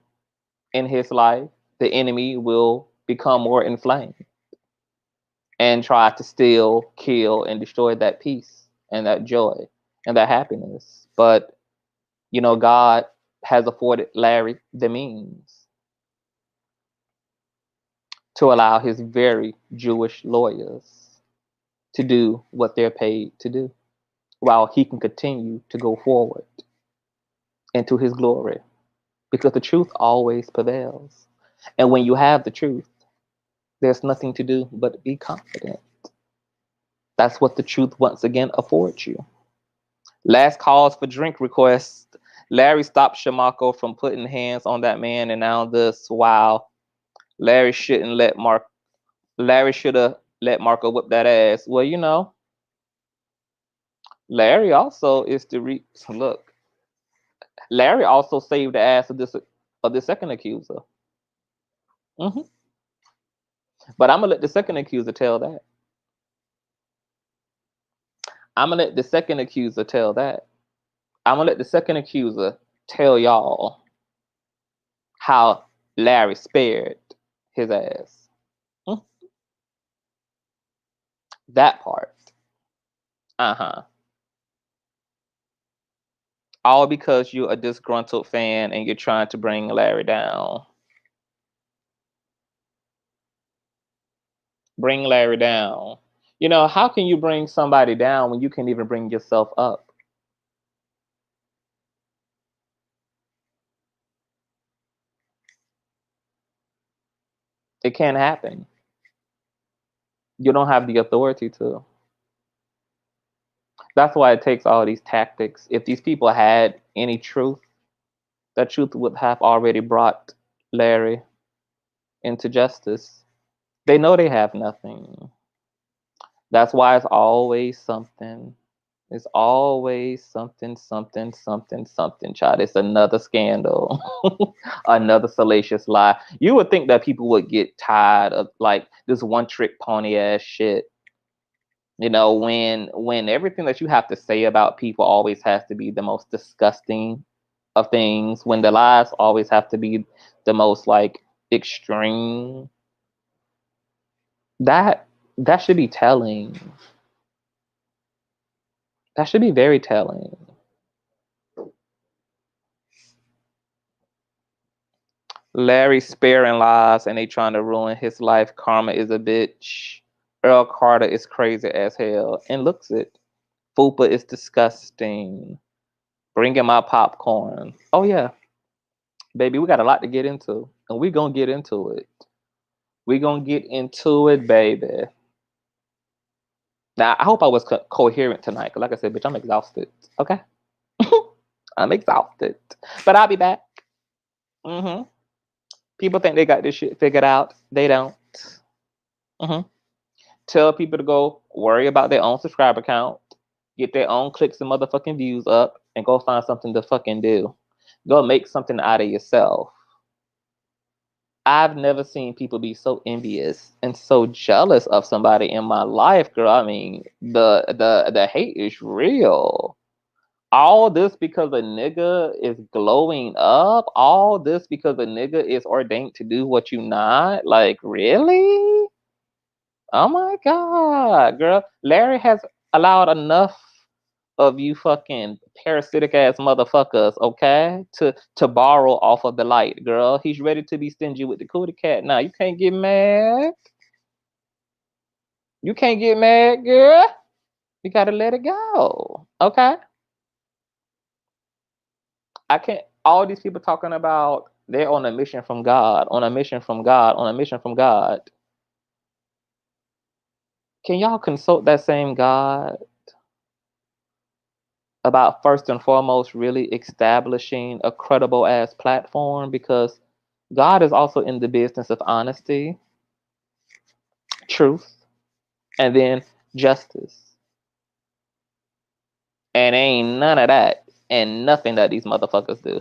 in his life, the enemy will become more inflamed and try to steal, kill, and destroy that peace and that joy and that happiness. But, you know, God has afforded Larry the means to allow his very Jewish lawyers to do what they're paid to do while he can continue to go forward into his glory. Because the truth always prevails. And when you have the truth, there's nothing to do but be confident. That's what the truth once again affords you. Last calls for drink requests. Larry stopped Shamako from putting hands on that man, and now this. Wow. Larry should have let Marco whip that ass. Well, you know, Larry also is the look. Larry also saved the ass of the second accuser. hmm But I'm gonna let the second accuser tell that. I'm gonna let the second accuser tell that. I'm gonna let the second accuser tell y'all how Larry spared his ass. Mhm. That part. Uh-huh. All because you're a disgruntled fan and you're trying to bring Larry down. Bring Larry down. You know, how can you bring somebody down when you can't even bring yourself up? It can't happen. You don't have the authority to. That's why it takes all these tactics. If these people had any truth, that truth would have already brought Larry into justice. They know they have nothing. That's why it's always something. It's always something, something, something, something, child. It's another scandal, another salacious lie. You would think that people would get tired of like this one trick pony ass shit. You know, when everything that you have to say about people always has to be the most disgusting of things, when the lies always have to be the most like extreme, that should be telling. That should be very telling. Larry sparing lives and they trying to ruin his life. Karma is a bitch. Earl Carter is crazy as hell and looks it. Fupa is disgusting. Bringing my popcorn. Oh yeah, baby, we got a lot to get into, and we gonna get into it. We gonna get into it, baby. Now I hope I was coherent tonight, cause like I said, bitch, I'm exhausted. Okay, I'm exhausted, but I'll be back. hmm People think they got this shit figured out. They don't. hmm Tell people to go worry about their own subscriber count, get their own clicks and motherfucking views up, and go find something to fucking do. Go make something out of yourself. I've never seen people be so envious and so jealous of somebody in my life, girl. I mean, the hate is real. All this because a nigga is glowing up. All this because a nigga is ordained to do what you not. Like, really? Oh my God, girl. Larry has allowed enough of you fucking parasitic ass motherfuckers, okay, to borrow off of the light, girl. He's ready to be stingy with the cootie cat now. You can't get mad. You can't get mad, girl. You gotta let it go, okay? I can't. All these people talking about they're on a mission from God, on a mission from God, on a mission from God. Can y'all consult that same God about first and foremost really establishing a credible ass platform? Because God is also in the business of honesty, truth, and then justice. And ain't none of that and nothing that these motherfuckers do.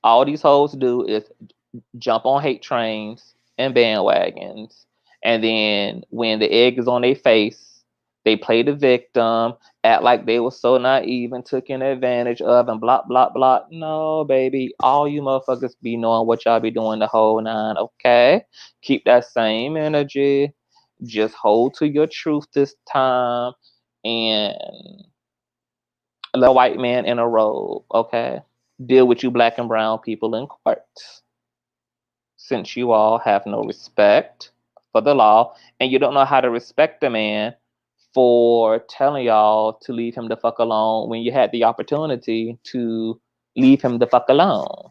All these hoes do is jump on hate trains and bandwagons. And then when the egg is on their face, They play the victim, act like they were so naive and taken advantage of and blah, blah, blah. No, baby. All you motherfuckers be knowing what y'all be doing the whole nine, okay? Keep that same energy. Just hold to your truth this time. And let a white man in a robe, okay? Deal with you black and brown people in court. Since you all have no respect for the law and you don't know how to respect a man for telling y'all to leave him the fuck alone when you had the opportunity to leave him the fuck alone.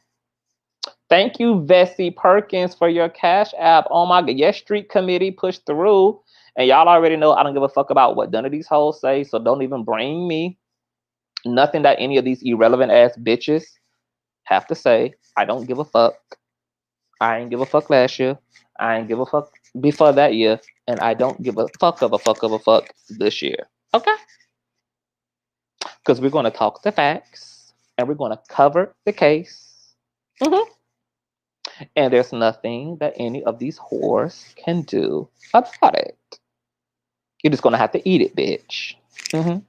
Thank you, Vessie Perkins, for your Cash App. Oh my God. Yes, Street Committee pushed through. And y'all already know I don't give a fuck about what none of these hoes say, so don't even bring me nothing that any of these irrelevant ass bitches have to say. I don't give a fuck. I ain't give a fuck last year. I ain't give a fuck before that year. And I don't give a fuck of a fuck of a fuck this year. Okay? Because we're going to talk the facts and we're going to cover the case. Mm-hmm. And there's nothing that any of these whores can do about it. You're just going to have to eat it, bitch. Mm-hmm.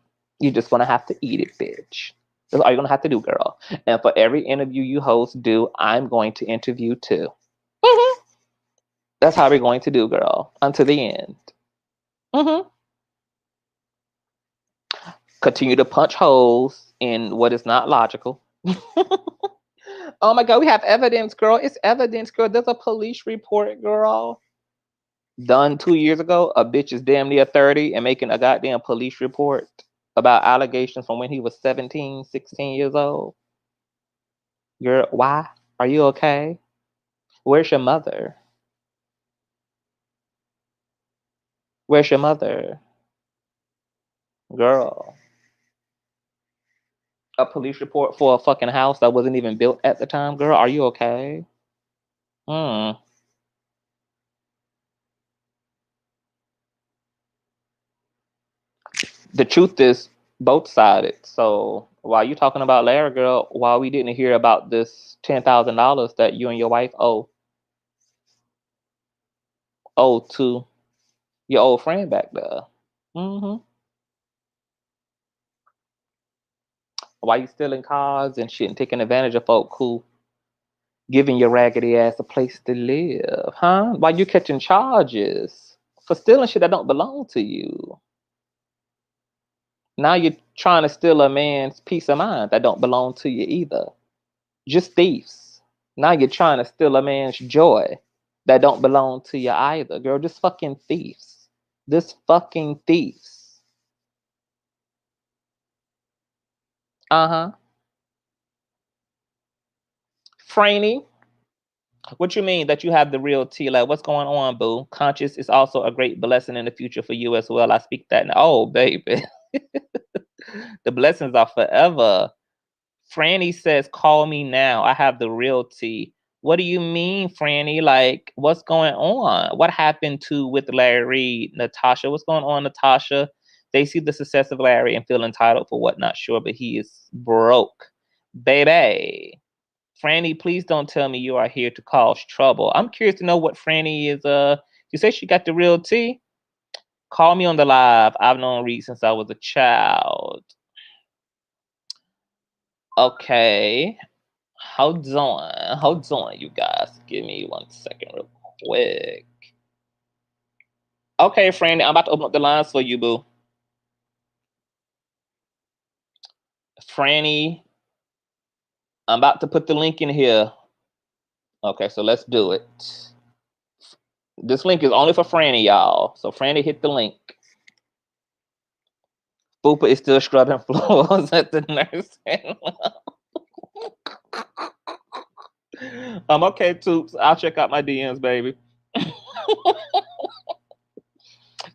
You're just going to have to eat it, bitch. That's all you're going to have to do, girl. And for every interview you hosts do, I'm going to interview too. Mm-hmm. That's how we're going to do, girl, until the end. Mm-hmm. Continue to punch holes in what is not logical. Oh my God, we have evidence, girl. It's evidence, girl. There's a police report, girl. Done 2 years ago. A bitch is damn near 30 and making a goddamn police report about allegations from when he was 17, 16 years old. Girl, why? Are you okay? Where's your mother? Where's your mother? Girl. A police report for a fucking house that wasn't even built at the time, girl. Are you okay? The truth is both sided. So while you talking about Larry, girl, while we didn't hear about this $10,000 that you and your wife owe to your old friend back there. Why you stealing cars and shit and taking advantage of folk who giving your raggedy ass a place to live, huh? Why you catching charges for stealing shit that don't belong to you? Now you're trying to steal a man's peace of mind that don't belong to you either. Just thieves. Now you're trying to steal a man's joy that don't belong to you either. Girl, just fucking thieves. This fucking thieves. Uh-huh. Franny, what you mean that you have the real tea? Like, what's going on, boo? Conscious is also a great blessing in the future for you as well. I speak that now. Oh, baby. The blessings are forever. Franny says, call me now. I have the real tea. What do you mean, Franny? Like, what's going on? What happened to with Larry Reid, Natasha? What's going on, Natasha? They see the success of Larry and feel entitled for what? Not sure, but he is broke. Baby. Franny, please don't tell me you are here to cause trouble. I'm curious to know what Franny is. You say she got the real tea? Call me on the live. I've known Reid since I was a child. Okay. Hold on, you guys. Give me 1 second real quick. Okay, Franny, I'm about to open up the lines for you, boo. Franny, I'm about to put the link in here. Okay, so let's do it. This link is only for Franny, y'all. So Franny, hit the link. Fupa is still scrubbing floors at the nursing home. Okay, Toops. I'll check out my DMs, baby.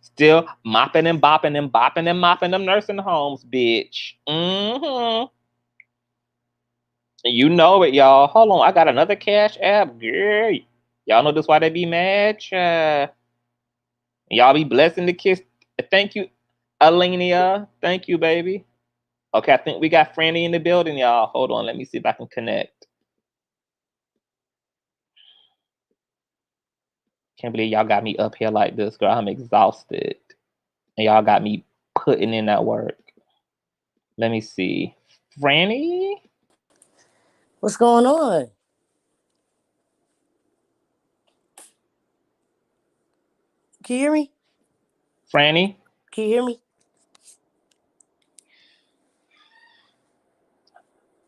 Still mopping and bopping and bopping and mopping them nursing homes, bitch. You know it, y'all. Hold on, I got another Cash App, girl. Y'all know this why they be mad? Y'all be blessing the kiss. Thank you, Alenia. Thank you, baby. Okay, I think we got Franny in the building, y'all. Hold on, let me see if I can connect. Can't believe y'all got me up here like this, girl. I'm exhausted. And y'all got me putting in that work. Let me see. Franny? What's going on? Can you hear me? Franny? Can you hear me?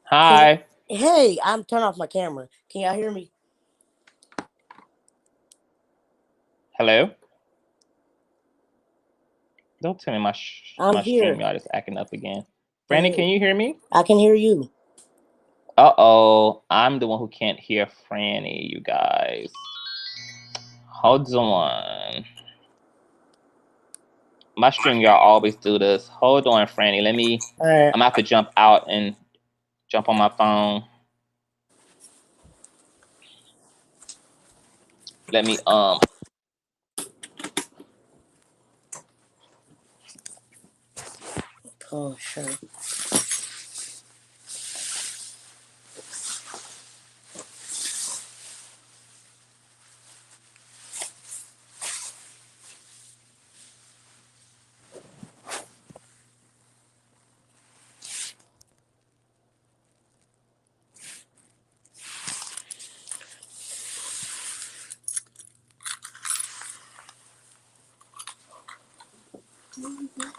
Hi. Hey, I'm turning off my camera. Can y'all hear me? Hello? Don't tell me my I'm my here. StreamYard is acting up again. Franny, can you hear me? I can hear you. Uh-oh. I'm the one who can't hear Franny, you guys. Hold on. My StreamYard always do this. Hold on, Franny. Let me... All right. I'm gonna have to jump out and jump on my phone. Let me Oh, sure.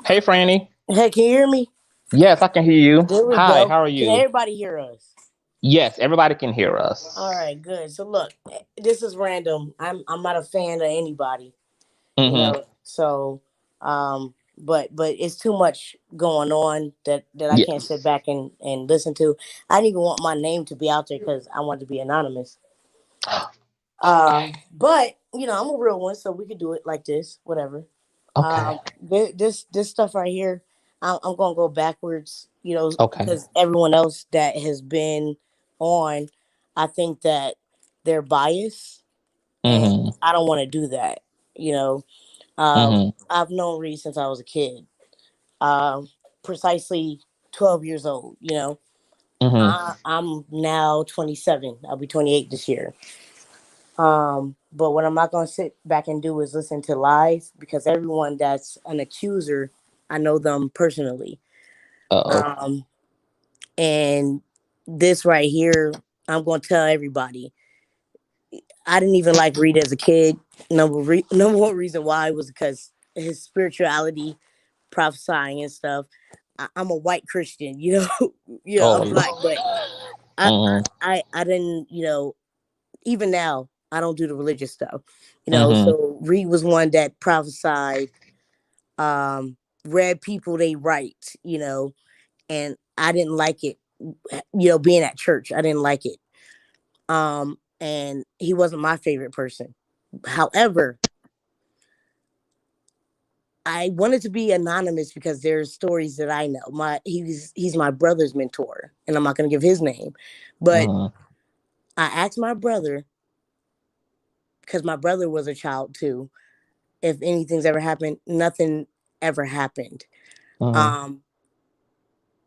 Hey, Franny. Hey, can you hear me? Yes, I can hear you. There we Hi, go. how are Can you? everybody hear us? Yes, everybody can hear us. All right, good. So look, this is random. I'm not a fan of anybody, Mm-hmm. you know. So, but it's too much going on that I Yes. can't sit back and listen to. I didn't even want my name to be out there because I want to be anonymous. But you know, I'm a real one, so we could do it like this, whatever. Okay. This stuff right here, I'm gonna go backwards, you know, Okay. because everyone else that has been on, I think that they're biased, and Mm-hmm. I don't want to do that. You know, Mm-hmm. I've known Reed since I was a kid, um, precisely 12 years old. You know, Mm-hmm. I'm now 27. I'll be 28 this year. But what I'm not gonna sit back and do is listen to lies because everyone that's an accuser, I know them personally. Uh-oh. Um, and this right here, I'm gonna tell everybody. I didn't even like Reed as a kid. Number one reason why was because his spirituality, prophesying and stuff. I'm a white Christian, you know, I'm Oh, black, but I, mm-hmm. I didn't, you know, even now I don't do the religious stuff, you know. Mm-hmm. So Reed was one that prophesied, read people they write, you know, and I didn't like it. You know, being at church, I didn't like it. And he wasn't my favorite person. However, I wanted to be anonymous because there's stories that I know. He's my brother's mentor, and I'm not going to give his name, but Mm-hmm. I asked my brother because my brother was a child too. If anything's ever happened, nothing ever happened. Mm-hmm. Um,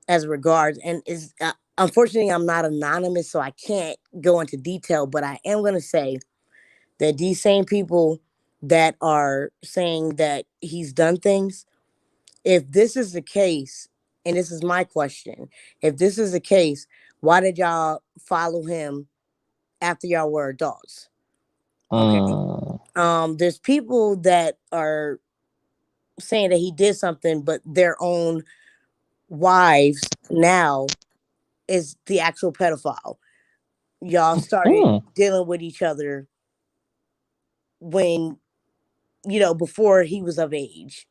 as regards, and is unfortunately I'm not anonymous, so I can't go into detail. But I am going to say that these same people that are saying that he's done things, if this is the case, and this is my question, if this is the case, why did y'all follow him after y'all were adults? Okay. There's people that are saying that he did something, but their own wives now is the actual pedophile. Y'all started Mm-hmm. dealing with each other when, you know, before he was of age.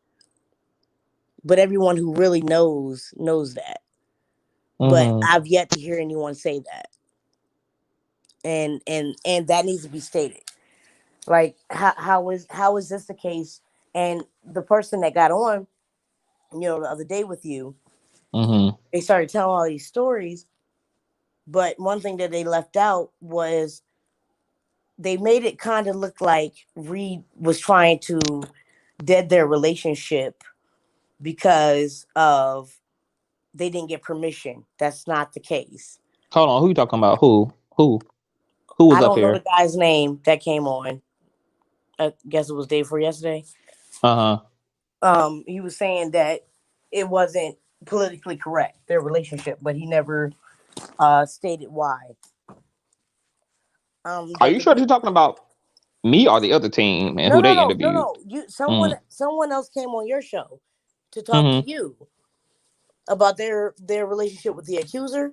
But everyone who really knows that. But Mm-hmm. I've yet to hear anyone say that. And that needs to be stated. Like how is this the case? And the person that got on, you know, the other day with you, Mm-hmm. they started telling all these stories. But one thing that they left out was they made it kind of look like Reed was trying to dead their relationship because of they didn't get permission. That's not the case. Hold on, who you talking about? Who was I up don't know here? the guy's name that came on. I guess it was day before yesterday. Uh-huh. He was saying that it wasn't politically correct, their relationship, but he never stated why. Are But you sure that you're talking about me or the other team and who they interviewed? no. Someone else came on your show to talk to Mm-hmm. you about their relationship with the accuser.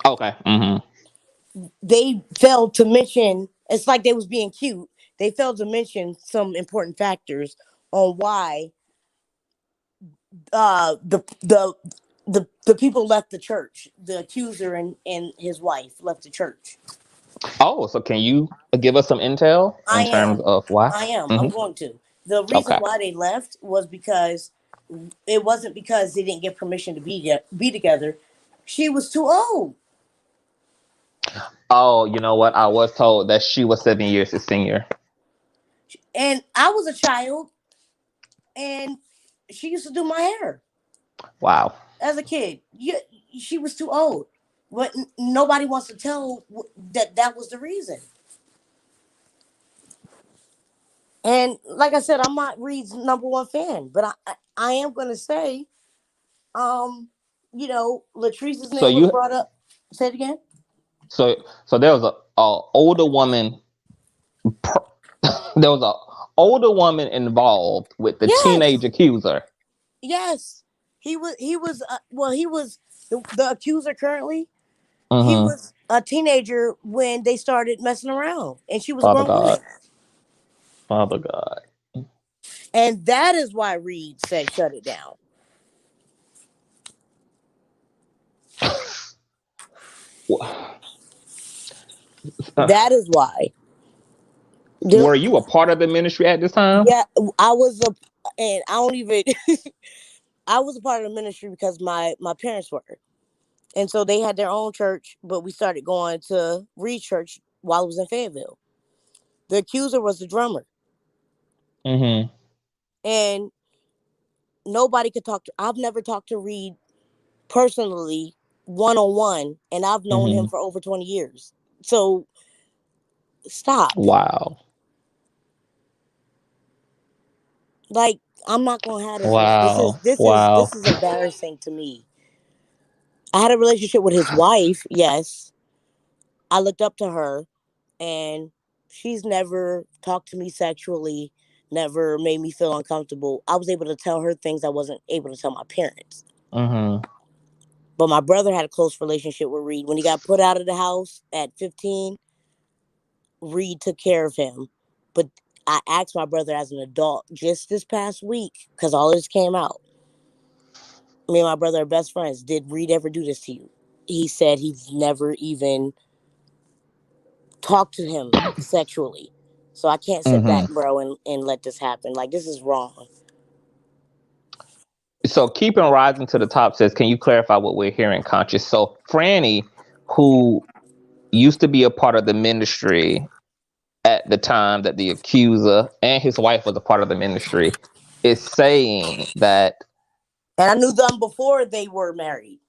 Okay. Mm-hmm. They failed to mention. It's like they was being cute. They failed to mention some important factors on why uh the the the people left the church. The accuser and his wife left the church. Oh, so can you give us some intel I in terms am. of why? I am. I'm Mm-hmm. going to. The reason Okay. why they left was because it wasn't because they didn't get permission to be together. She was too old. Oh, you know what? I was told that she was 7 years his senior. And I was a child and she used to do my hair Wow. as a kid. She was too old. But nobody wants to tell that was the reason. And like I said, I'm not Reed's number one fan, but I am going to say, Latrice's So name was you brought up. Say it again. so so there was a older woman. There was a older woman involved with the Yes, teenage accuser. yes. He was the accuser currently. He Mm-hmm. was a teenager when they started messing around, and she was a Father grown woman. God. Father God. And that is why Reed said shut it down. That is why. Were you a part of the ministry at this time? Yeah, I was and I don't even. I was a part of the ministry because my parents were, and so they had their own church. But we started going to Reed Church while I was in Fayetteville. The accuser was the drummer, Mm-hmm. and nobody could talk to. I've never talked to Reed personally, one on one, and I've known him Mm-hmm. for over 20 years. So stop. Wow. Like, I'm not gonna have this. This is Wow. this is Wow. this is embarrassing to me. I had a relationship with his wife. Yes, I looked up to her, and she's never talked to me sexually, never made me feel uncomfortable. I was able to tell her things I wasn't able to tell my parents. Mm-hmm. But my brother had a close relationship with Reed. When he got put out of the house at 15, Reed took care of him. But I asked my brother as an adult just this past week, because all this came out. Me and my brother are best friends. Did Reed ever do this to you? He said he's never even talked to him sexually. So I can't sit back, Mm-hmm. bro, and let this happen. Like, this is wrong. So keeping rising to the top says, can you clarify what we're hearing, Conscious? So Franny, who used to be a part of the ministry at the time that the accuser and his wife was a part of the ministry, is saying that, And I knew them before they were married.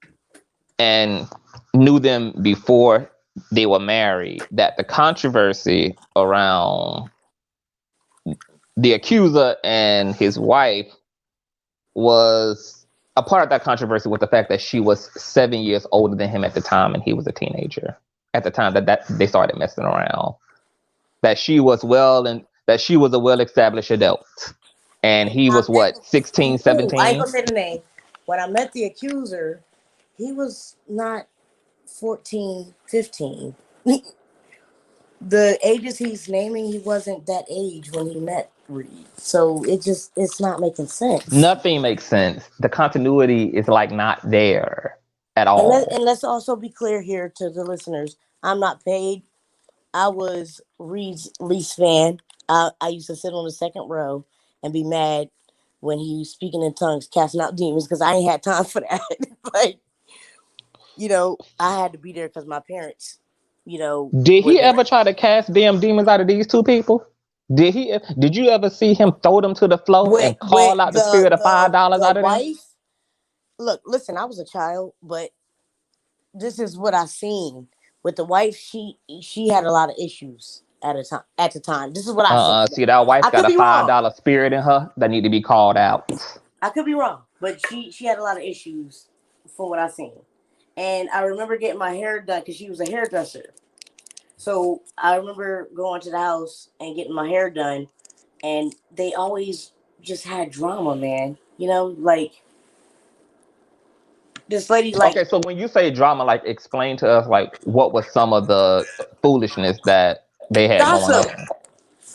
and knew them before they were married, that the controversy around the accuser and his wife was a part of that controversy with the fact that she was 7 years older than him at the time and he was a teenager at the time that they started messing around. That she was a well-established adult. And he I was met, what, 16, I ain't 17? gonna say the name. When I met the accuser, he was not 14, 15. The ages he's naming, he wasn't that age when he met Reed. So it's not making sense. Nothing makes sense. The continuity is like not there at all. And let's also be clear here to the listeners. I'm not paid. I was Reed's least fan. I used to sit on the second row and be mad when he was speaking in tongues, casting out demons, because I ain't had time for that. Like, I had to be there because my parents, Did were he there. ever try to cast damn demons out of these two people? Did you ever see him throw them to the floor With and call out the spirit of $5 the out of them? wife, look, listen, I was a child, but this is what I seen with the wife. She had a lot of issues at a time. At the time, this is what I seen. See, that wife I got could a be wrong. $5 spirit in her that need to be called out. I could be wrong. but she had a lot of issues from what I seen. And I remember getting my hair done because she was a hairdresser. So I remember going to the house and getting my hair done, and they always just had drama, man. You know, like this lady, like Okay, so when you say drama, like explain to us like what was some of the foolishness that they had going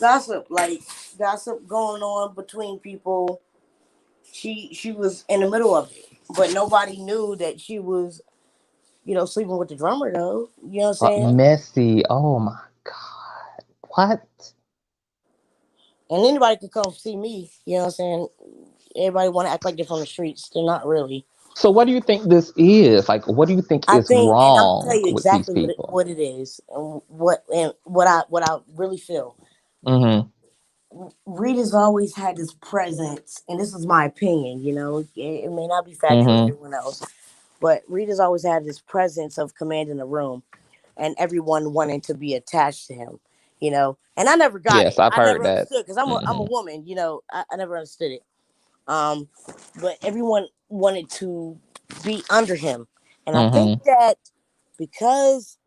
gossip, on. like gossip going on between people. She was in the middle of it, but nobody knew that she was, sleeping with the drummer though. You know what I'm saying? Messy. Oh my god. What? And anybody could come see me. You know what I'm saying? Everybody want to act like they're from the streets. They're not really. So what do you think this is? Like what do you think I is think, and I'm gonna tell wrong you with these exactly people? what it is, and what I really feel. Mhm. Rita's always had this presence, and this is my opinion. It may not be factual to Mhm. everyone else, but Rita's always had this presence of commanding the room, and everyone wanting to be attached to him. And I never got Yes, it. I've I heard never that. understood because I'm a Mhm. woman. I never understood it. Um, but everyone wanted to be under him, and I think Mhm. that because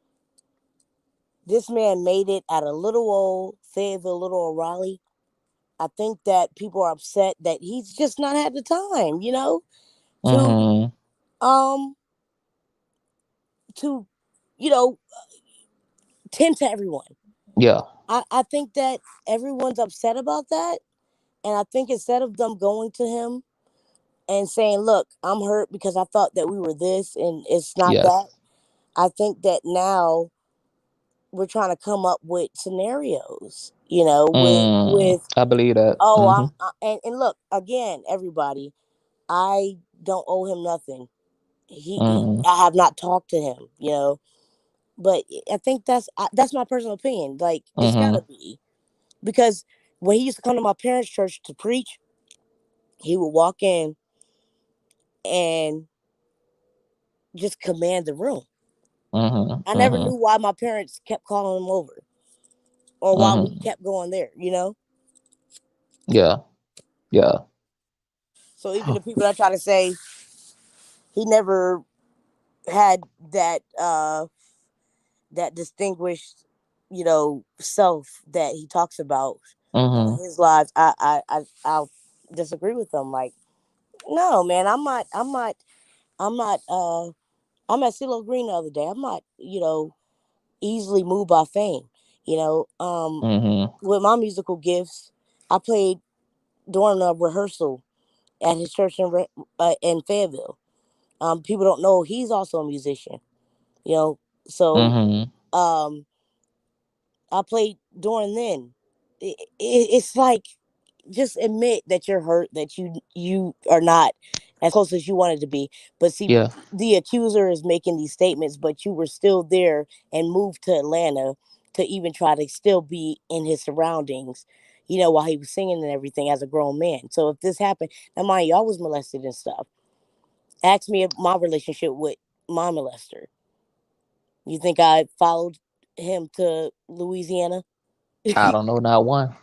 this man made it at a little old Fayetteville, little old Raleigh, I think that people are upset that he's just not had the time, to Mhm. um to you know tend to everyone. Yeah. I think that everyone's upset about that, and I think instead of them going to him and saying, "Look, I'm hurt because I thought that we were this and it's not that," Yes. I think that now we're trying to come up with scenarios, I believe that. oh, Mhm. and look again, everybody, I don't owe him nothing. Mhm. I have not talked to him, but I think that's my personal opinion. Like it's gotta Mhm. be because when he used to come to my parents' church to preach, he would walk in and just command the room. Mhm. I never knew Mhm. why my parents kept calling him over or why we Mhm. kept going there. Yeah. Yeah. So even the people that try to say he never had that distinguished, self that he talks about in Mhm. his lives, I'll disagree with them. Like, no, man, I'm not I'm at CeeLo Green the other day. I'm not, easily moved by fame. You know, um, Mhm. with my musical gifts, I played during a rehearsal at his church in Fayetteville. People don't know he's also a musician. You know, so Mhm. um, I played during then. It's like just admit that you're hurt, that you are not as close as you wanted to be. But see, Yeah. the accuser is making these statements, but you were still there and moved to Atlanta to even try to still be in his surroundings, while he was singing and everything as a grown man. So if this happened, now mind you, I was molested and stuff. Ask me if my relationship with my molester. You think I followed him to Louisiana? I don't know not one.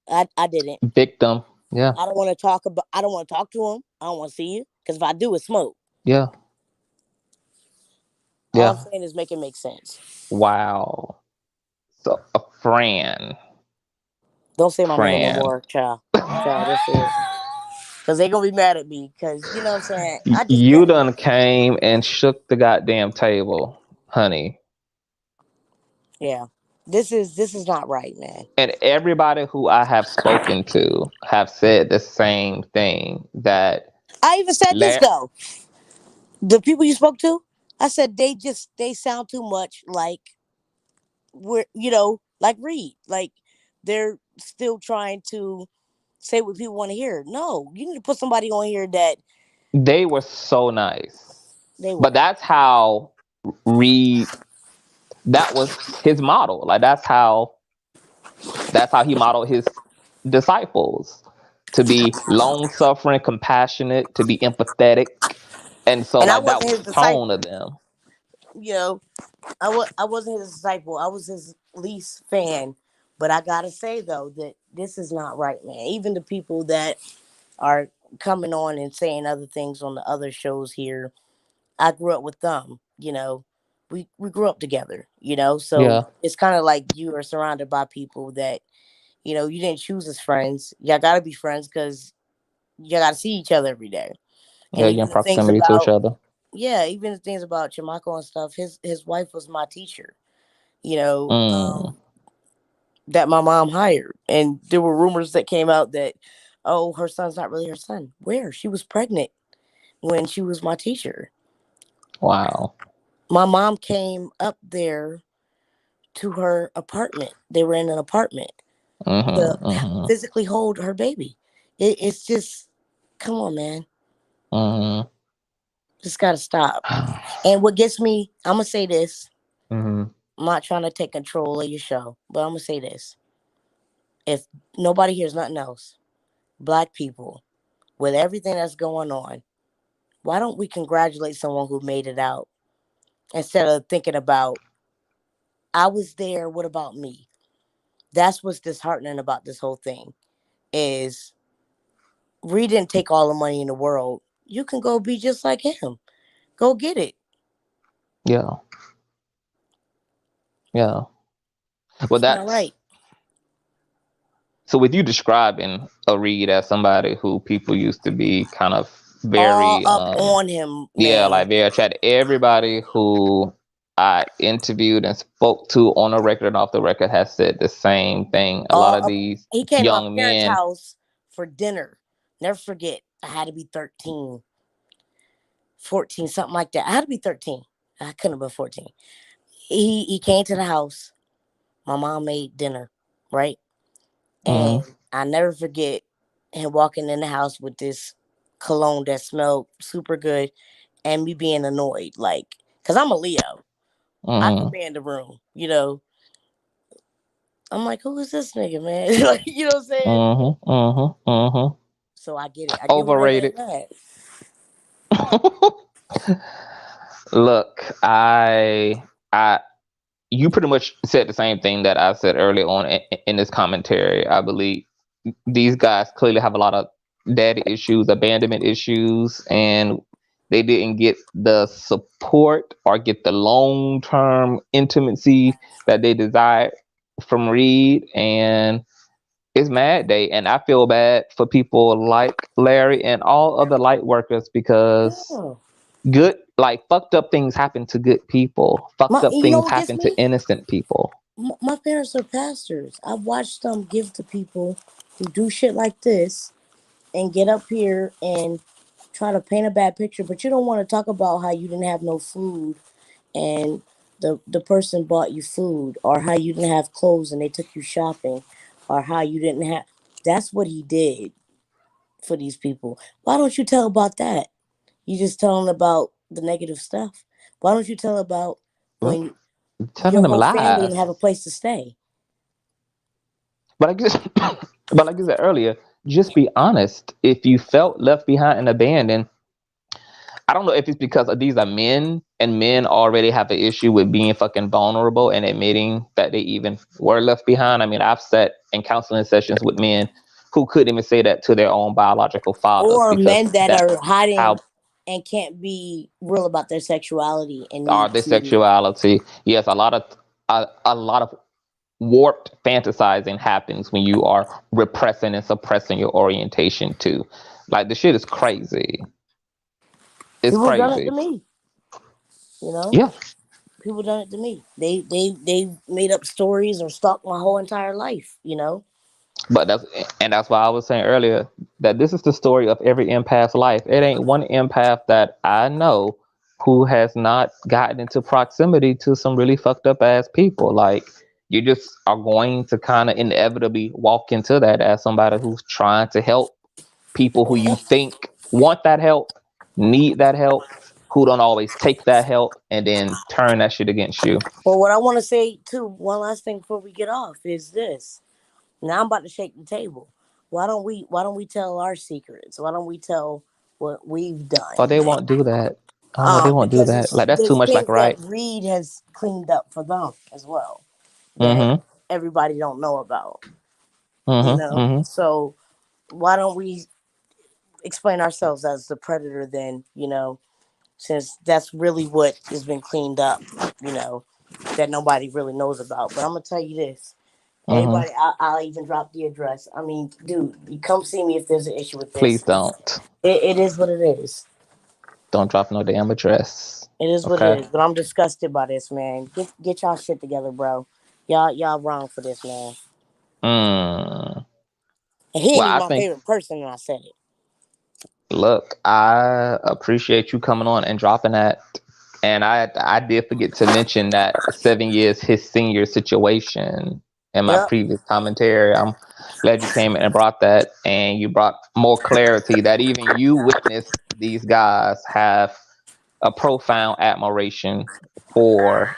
I didn't. Victim. Yeah. I don't want to talk about. I don't want to talk to him. I don't want to see you because if I do, it's smoke. Yeah. All I'm Yeah. saying is make it make sense. Wow. So a Fran. Don't say my name no Fran. more, child. Child, that's it. Because they gonna be mad at me. Because you know what I'm saying. I just You can't. done came and shook the goddamn table, honey. Yeah, this is not right, man. And everybody who I have spoken to have said the same thing that I even said this La- though. The people you spoke to, I said they sound too much like like Reed. Like they're still trying to say what people want to hear. No, you need to put somebody on here that they were so nice. they But were. that's how Reed, that was his model. Like that's how he modeled his disciples to be long suffering, compassionate, to be empathetic. And so And I like that wasn't was his the tone of disciple. them. You know, I wasn't his disciple. I was his least fan. But I gotta say though that this is not right, man. Even the people that are coming on and saying other things on the other shows here, I grew up with them, we grew up together, so Yeah. it's kind of like you are surrounded by people that, you didn't choose as friends. Y'all got to be friends because you got to see each other every day. Yeah, And you're even in the things proximity to each about, other. yeah, even the things about Chamaco and stuff, his wife was my teacher, you know, Mm. um, that my mom hired. And there were rumors that came out that, oh, her son's not really her son. Where? She was pregnant when she was my teacher. Wow. My mom came up there to her apartment. They were in an apartment to Mm-hmm. Mm-hmm. physically hold her baby. It's just, come on, man. Mm-hmm. Just got to stop. And what gets me, I'm going to say this. Mm-hmm. I'm not trying to take control of your show, but I'm going to say this. If nobody hears nothing else, Black people, with everything that's going on, why don't we congratulate someone who made it out instead of thinking about, I was there, what about me? That's what's disheartening about this whole thing is Reed didn't take all the money in the world. You can go be just like him. Go get it. Yeah. Yeah. Well, It's not that's right. so. With you describing a Reed as somebody who people used to be kind of All very, up on him, yeah, man. like very attracted. Everybody who I interviewed and spoke to on the record and off the record has said the same thing. A lot All of up. these He came to my young parents' men. house for dinner. Never forget. I had to be 13, 14, something like that. I had to be 13. I couldn't have been 14. He came to the house. My mom made dinner, right? And Mm-hmm. I never forget him walking in the house with this cologne that smelled super good and me being annoyed. Like, because I'm a Leo. I Mm-hmm. command the room. I'm like, who is this nigga, man? Like, you know what I'm saying? Mm-hmm. Mm-hmm. Mm-hmm. So I get it. I get where everybody's Overrated. at. Look, I you pretty much said the same thing that I said early on in this commentary. I believe these guys clearly have a lot of daddy issues, abandonment issues, and they didn't get the support or get the long term intimacy that they desired from Reed. And it's Mad Day, and I feel bad for people like Larry and all other light workers because Yeah. good, like fucked up things happen to good people. Fucked up You know things what gets happen to me? innocent people. My parents are pastors. I've watched them give to people who do shit like this and get up here and try to paint a bad picture, but you don't want to talk about how you didn't have no food and the person bought you food, or how you didn't have clothes and they took you shopping, or how you didn't have. That's what he did for these people. Why don't you tell about that? You just tell them about the negative stuff. Why don't you tell about Well, when telling your them whole family didn't lies. have a place to stay? But I guess, but like I said earlier, just be honest. If you felt left behind and abandoned, I don't know if it's because these are men and men already have an issue with being fucking vulnerable and admitting that they even were left behind. I mean, I've sat in counseling sessions with men who couldn't even say that to their own biological fathers Or because men that that's are hiding how and can't be real about their sexuality and are need their to. sexuality. Yes, a lot of warped fantasizing happens when you are repressing and suppressing your orientation too. Like the shit is crazy. It's People done it to crazy. me. You know, Yeah. people done it to me. They made up stories or stalked my whole entire life. But that's why I was saying earlier that this is the story of every empath's life. It ain't one empath that I know who has not gotten into proximity to some really fucked up ass people. Like you just are going to kind of inevitably walk into that as somebody who's trying to help people who you think want that help, need that help, who don't always take that help, and then turn that shit against you. Well, what I want to say too, one last thing before we get off is this. Now I'm about to shake the table. Why don't we tell our secrets? Why don't we tell what we've Or done? they won't do that. Oh no, they won't do Because that. Like that's too there's much like things that right. Reed has cleaned up for them as well that Mm-hmm. everybody don't know about. Mm-hmm. Mm-hmm. So why don't we? explain ourselves as the predator then, since that's really what has been cleaned up, that nobody really knows about. But I'm going to tell you this. Mm-hmm. Everybody, I'll even drop the address. I mean, dude, you come see me if there's an issue with this. Please don't. It is what it is. Don't drop no damn address. It is what Okay. it is. But I'm disgusted by this, man. Get y'all shit together, bro. Y'all wrong for this, man. Mm. And he ain't Well, even I my think, favorite person when I said it. look, I appreciate you coming on and dropping that. And I did forget to mention that 7 years his senior situation in my Yep. previous commentary. I'm glad you came and brought that, and you brought more clarity that even you witnessed these guys have a profound admiration for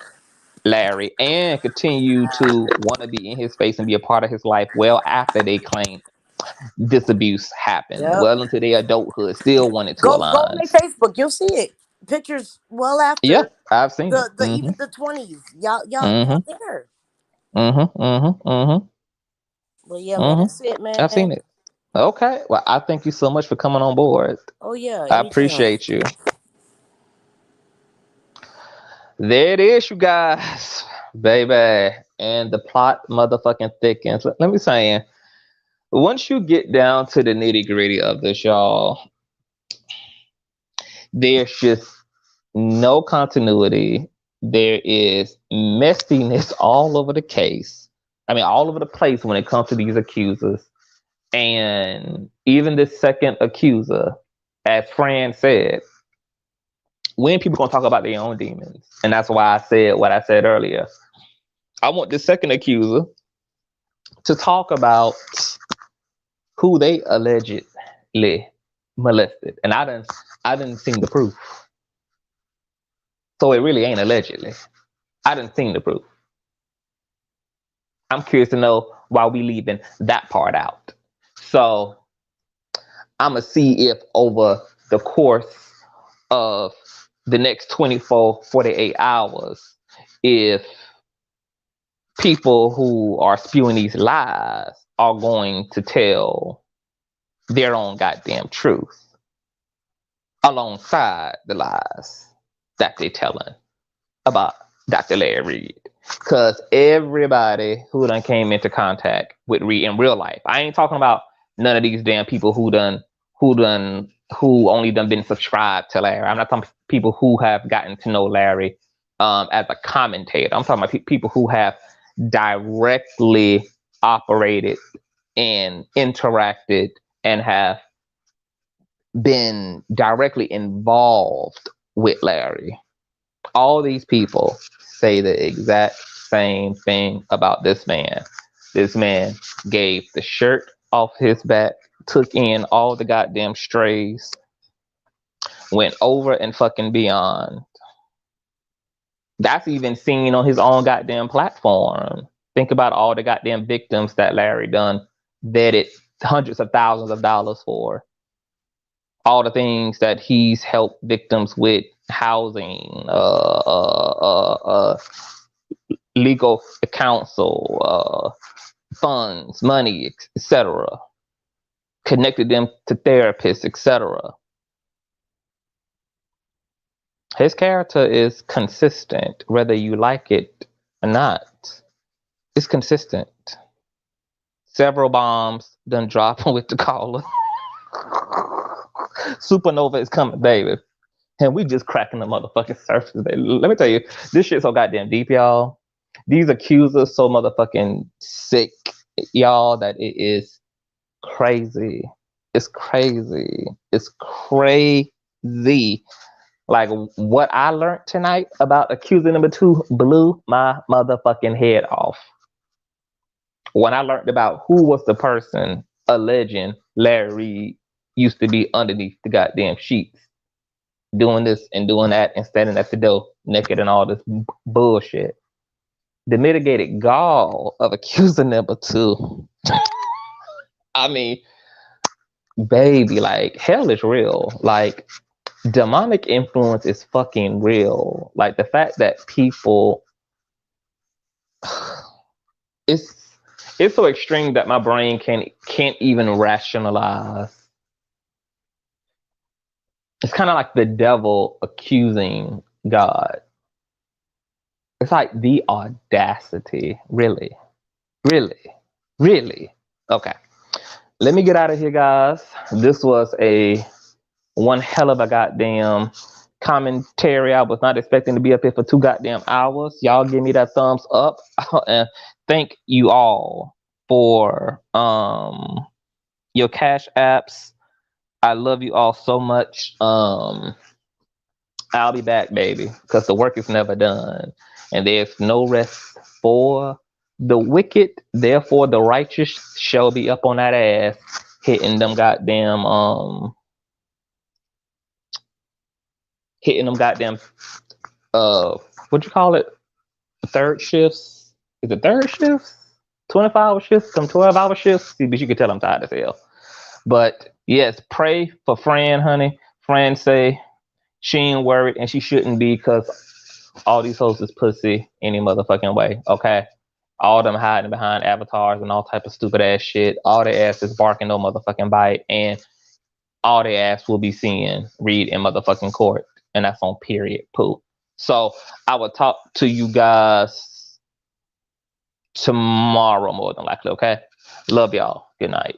Larry and continue to want to be in his space and be a part of his life well after they claim this abuse happened, Yep. well into their adulthood, still wanted to Go on align. their Facebook. You'll see it. Pictures well Yeah, after I've seen it. the even the 20s. Y'all Mm-hmm. there. Mm-hmm. Mm-hmm. Mm-hmm. But yeah, man, Mm-hmm. that's it, I've man. seen it. Okay. Well, I thank you so much for coming on board. Oh yeah, I anytime. appreciate you. There it is, you guys, baby. And the plot motherfucking thickens. Let me say, once you get down to the nitty gritty of this, y'all, there's just no continuity. There is messiness all over the case. I mean, all over the place when it comes to these accusers. And even the second accuser, as Fran said, when people gonna talk about their own demons, and that's why I said what I said earlier. I want the second accuser to talk about who they allegedly molested, and I didn't see the proof, so it really ain't allegedly. I didn't see the proof. I'm curious to know why we leaving that part out. So I'm gonna see if over the course of the next 24, 48 hours, if people who are spewing these lies are going to tell their own goddamn truth alongside the lies that they're telling about Dr. Larry Reid. Because everybody who done came into contact with Reid in real life, I ain't talking about none of these damn people who only done been subscribed to Larry. I'm not talking people who have gotten to know Larry as a commentator. I'm talking about people who have directly operated and interacted and have been directly involved with Larry. All these people say the exact same thing about this man. This man gave the shirt off his back, took in all the goddamn strays, went over and fucking beyond. That's even seen on his own goddamn platform. Think about all the goddamn victims that Larry done vetted hundreds of thousands of dollars for. All the things that he's helped victims with: housing, legal counsel, funds, money, etc. Connected them to therapists, etc. His character is consistent, whether you like it or not. It's consistent. Several bombs done dropping with the caller. Supernova is coming, baby. And we just cracking the motherfucking surface. Let me tell you, this shit's so goddamn deep, y'all. These accusers so motherfucking sick, y'all, that it is crazy. It's crazy. It's crazy. Like, what I learned tonight about accuser number 2 blew my motherfucking head off. When I learned about who was the person alleging Larry Reid used to be underneath the goddamn sheets, doing this and doing that and standing at the door naked and all this bullshit. The mitigated gall of accuser number 2. I mean, baby, like, hell is real. Like, demonic influence is fucking real. Like, the fact that people, it's so extreme that my brain can't even rationalize it's kind of like the devil accusing God. It's like the audacity. Really? Okay. Let me get out of here, guys. This was one hell of a goddamn commentary. I was not expecting to be up here for 2 goddamn hours. Y'all give me that thumbs up. And thank you all for your cash apps. I love you all so much. I'll be back, baby, because the work is never done. And there's no rest for the wicked. Therefore, the righteous shall be up on that ass, hitting them goddamn what you call it? Third shifts? Is it third shifts? 24-hour shifts? Some 12-hour shifts? See, but you can tell I'm tired as hell. But yes, pray for Fran, honey. Fran say she ain't worried and she shouldn't be, because all these hoes is pussy any motherfucking way. Okay? All them hiding behind avatars and all type of stupid ass shit. All their ass is barking no motherfucking bite, and all their ass will be seeing Reid in motherfucking court. And that's on period poop. So I will talk to you guys tomorrow more than likely, okay? Love y'all. Good night.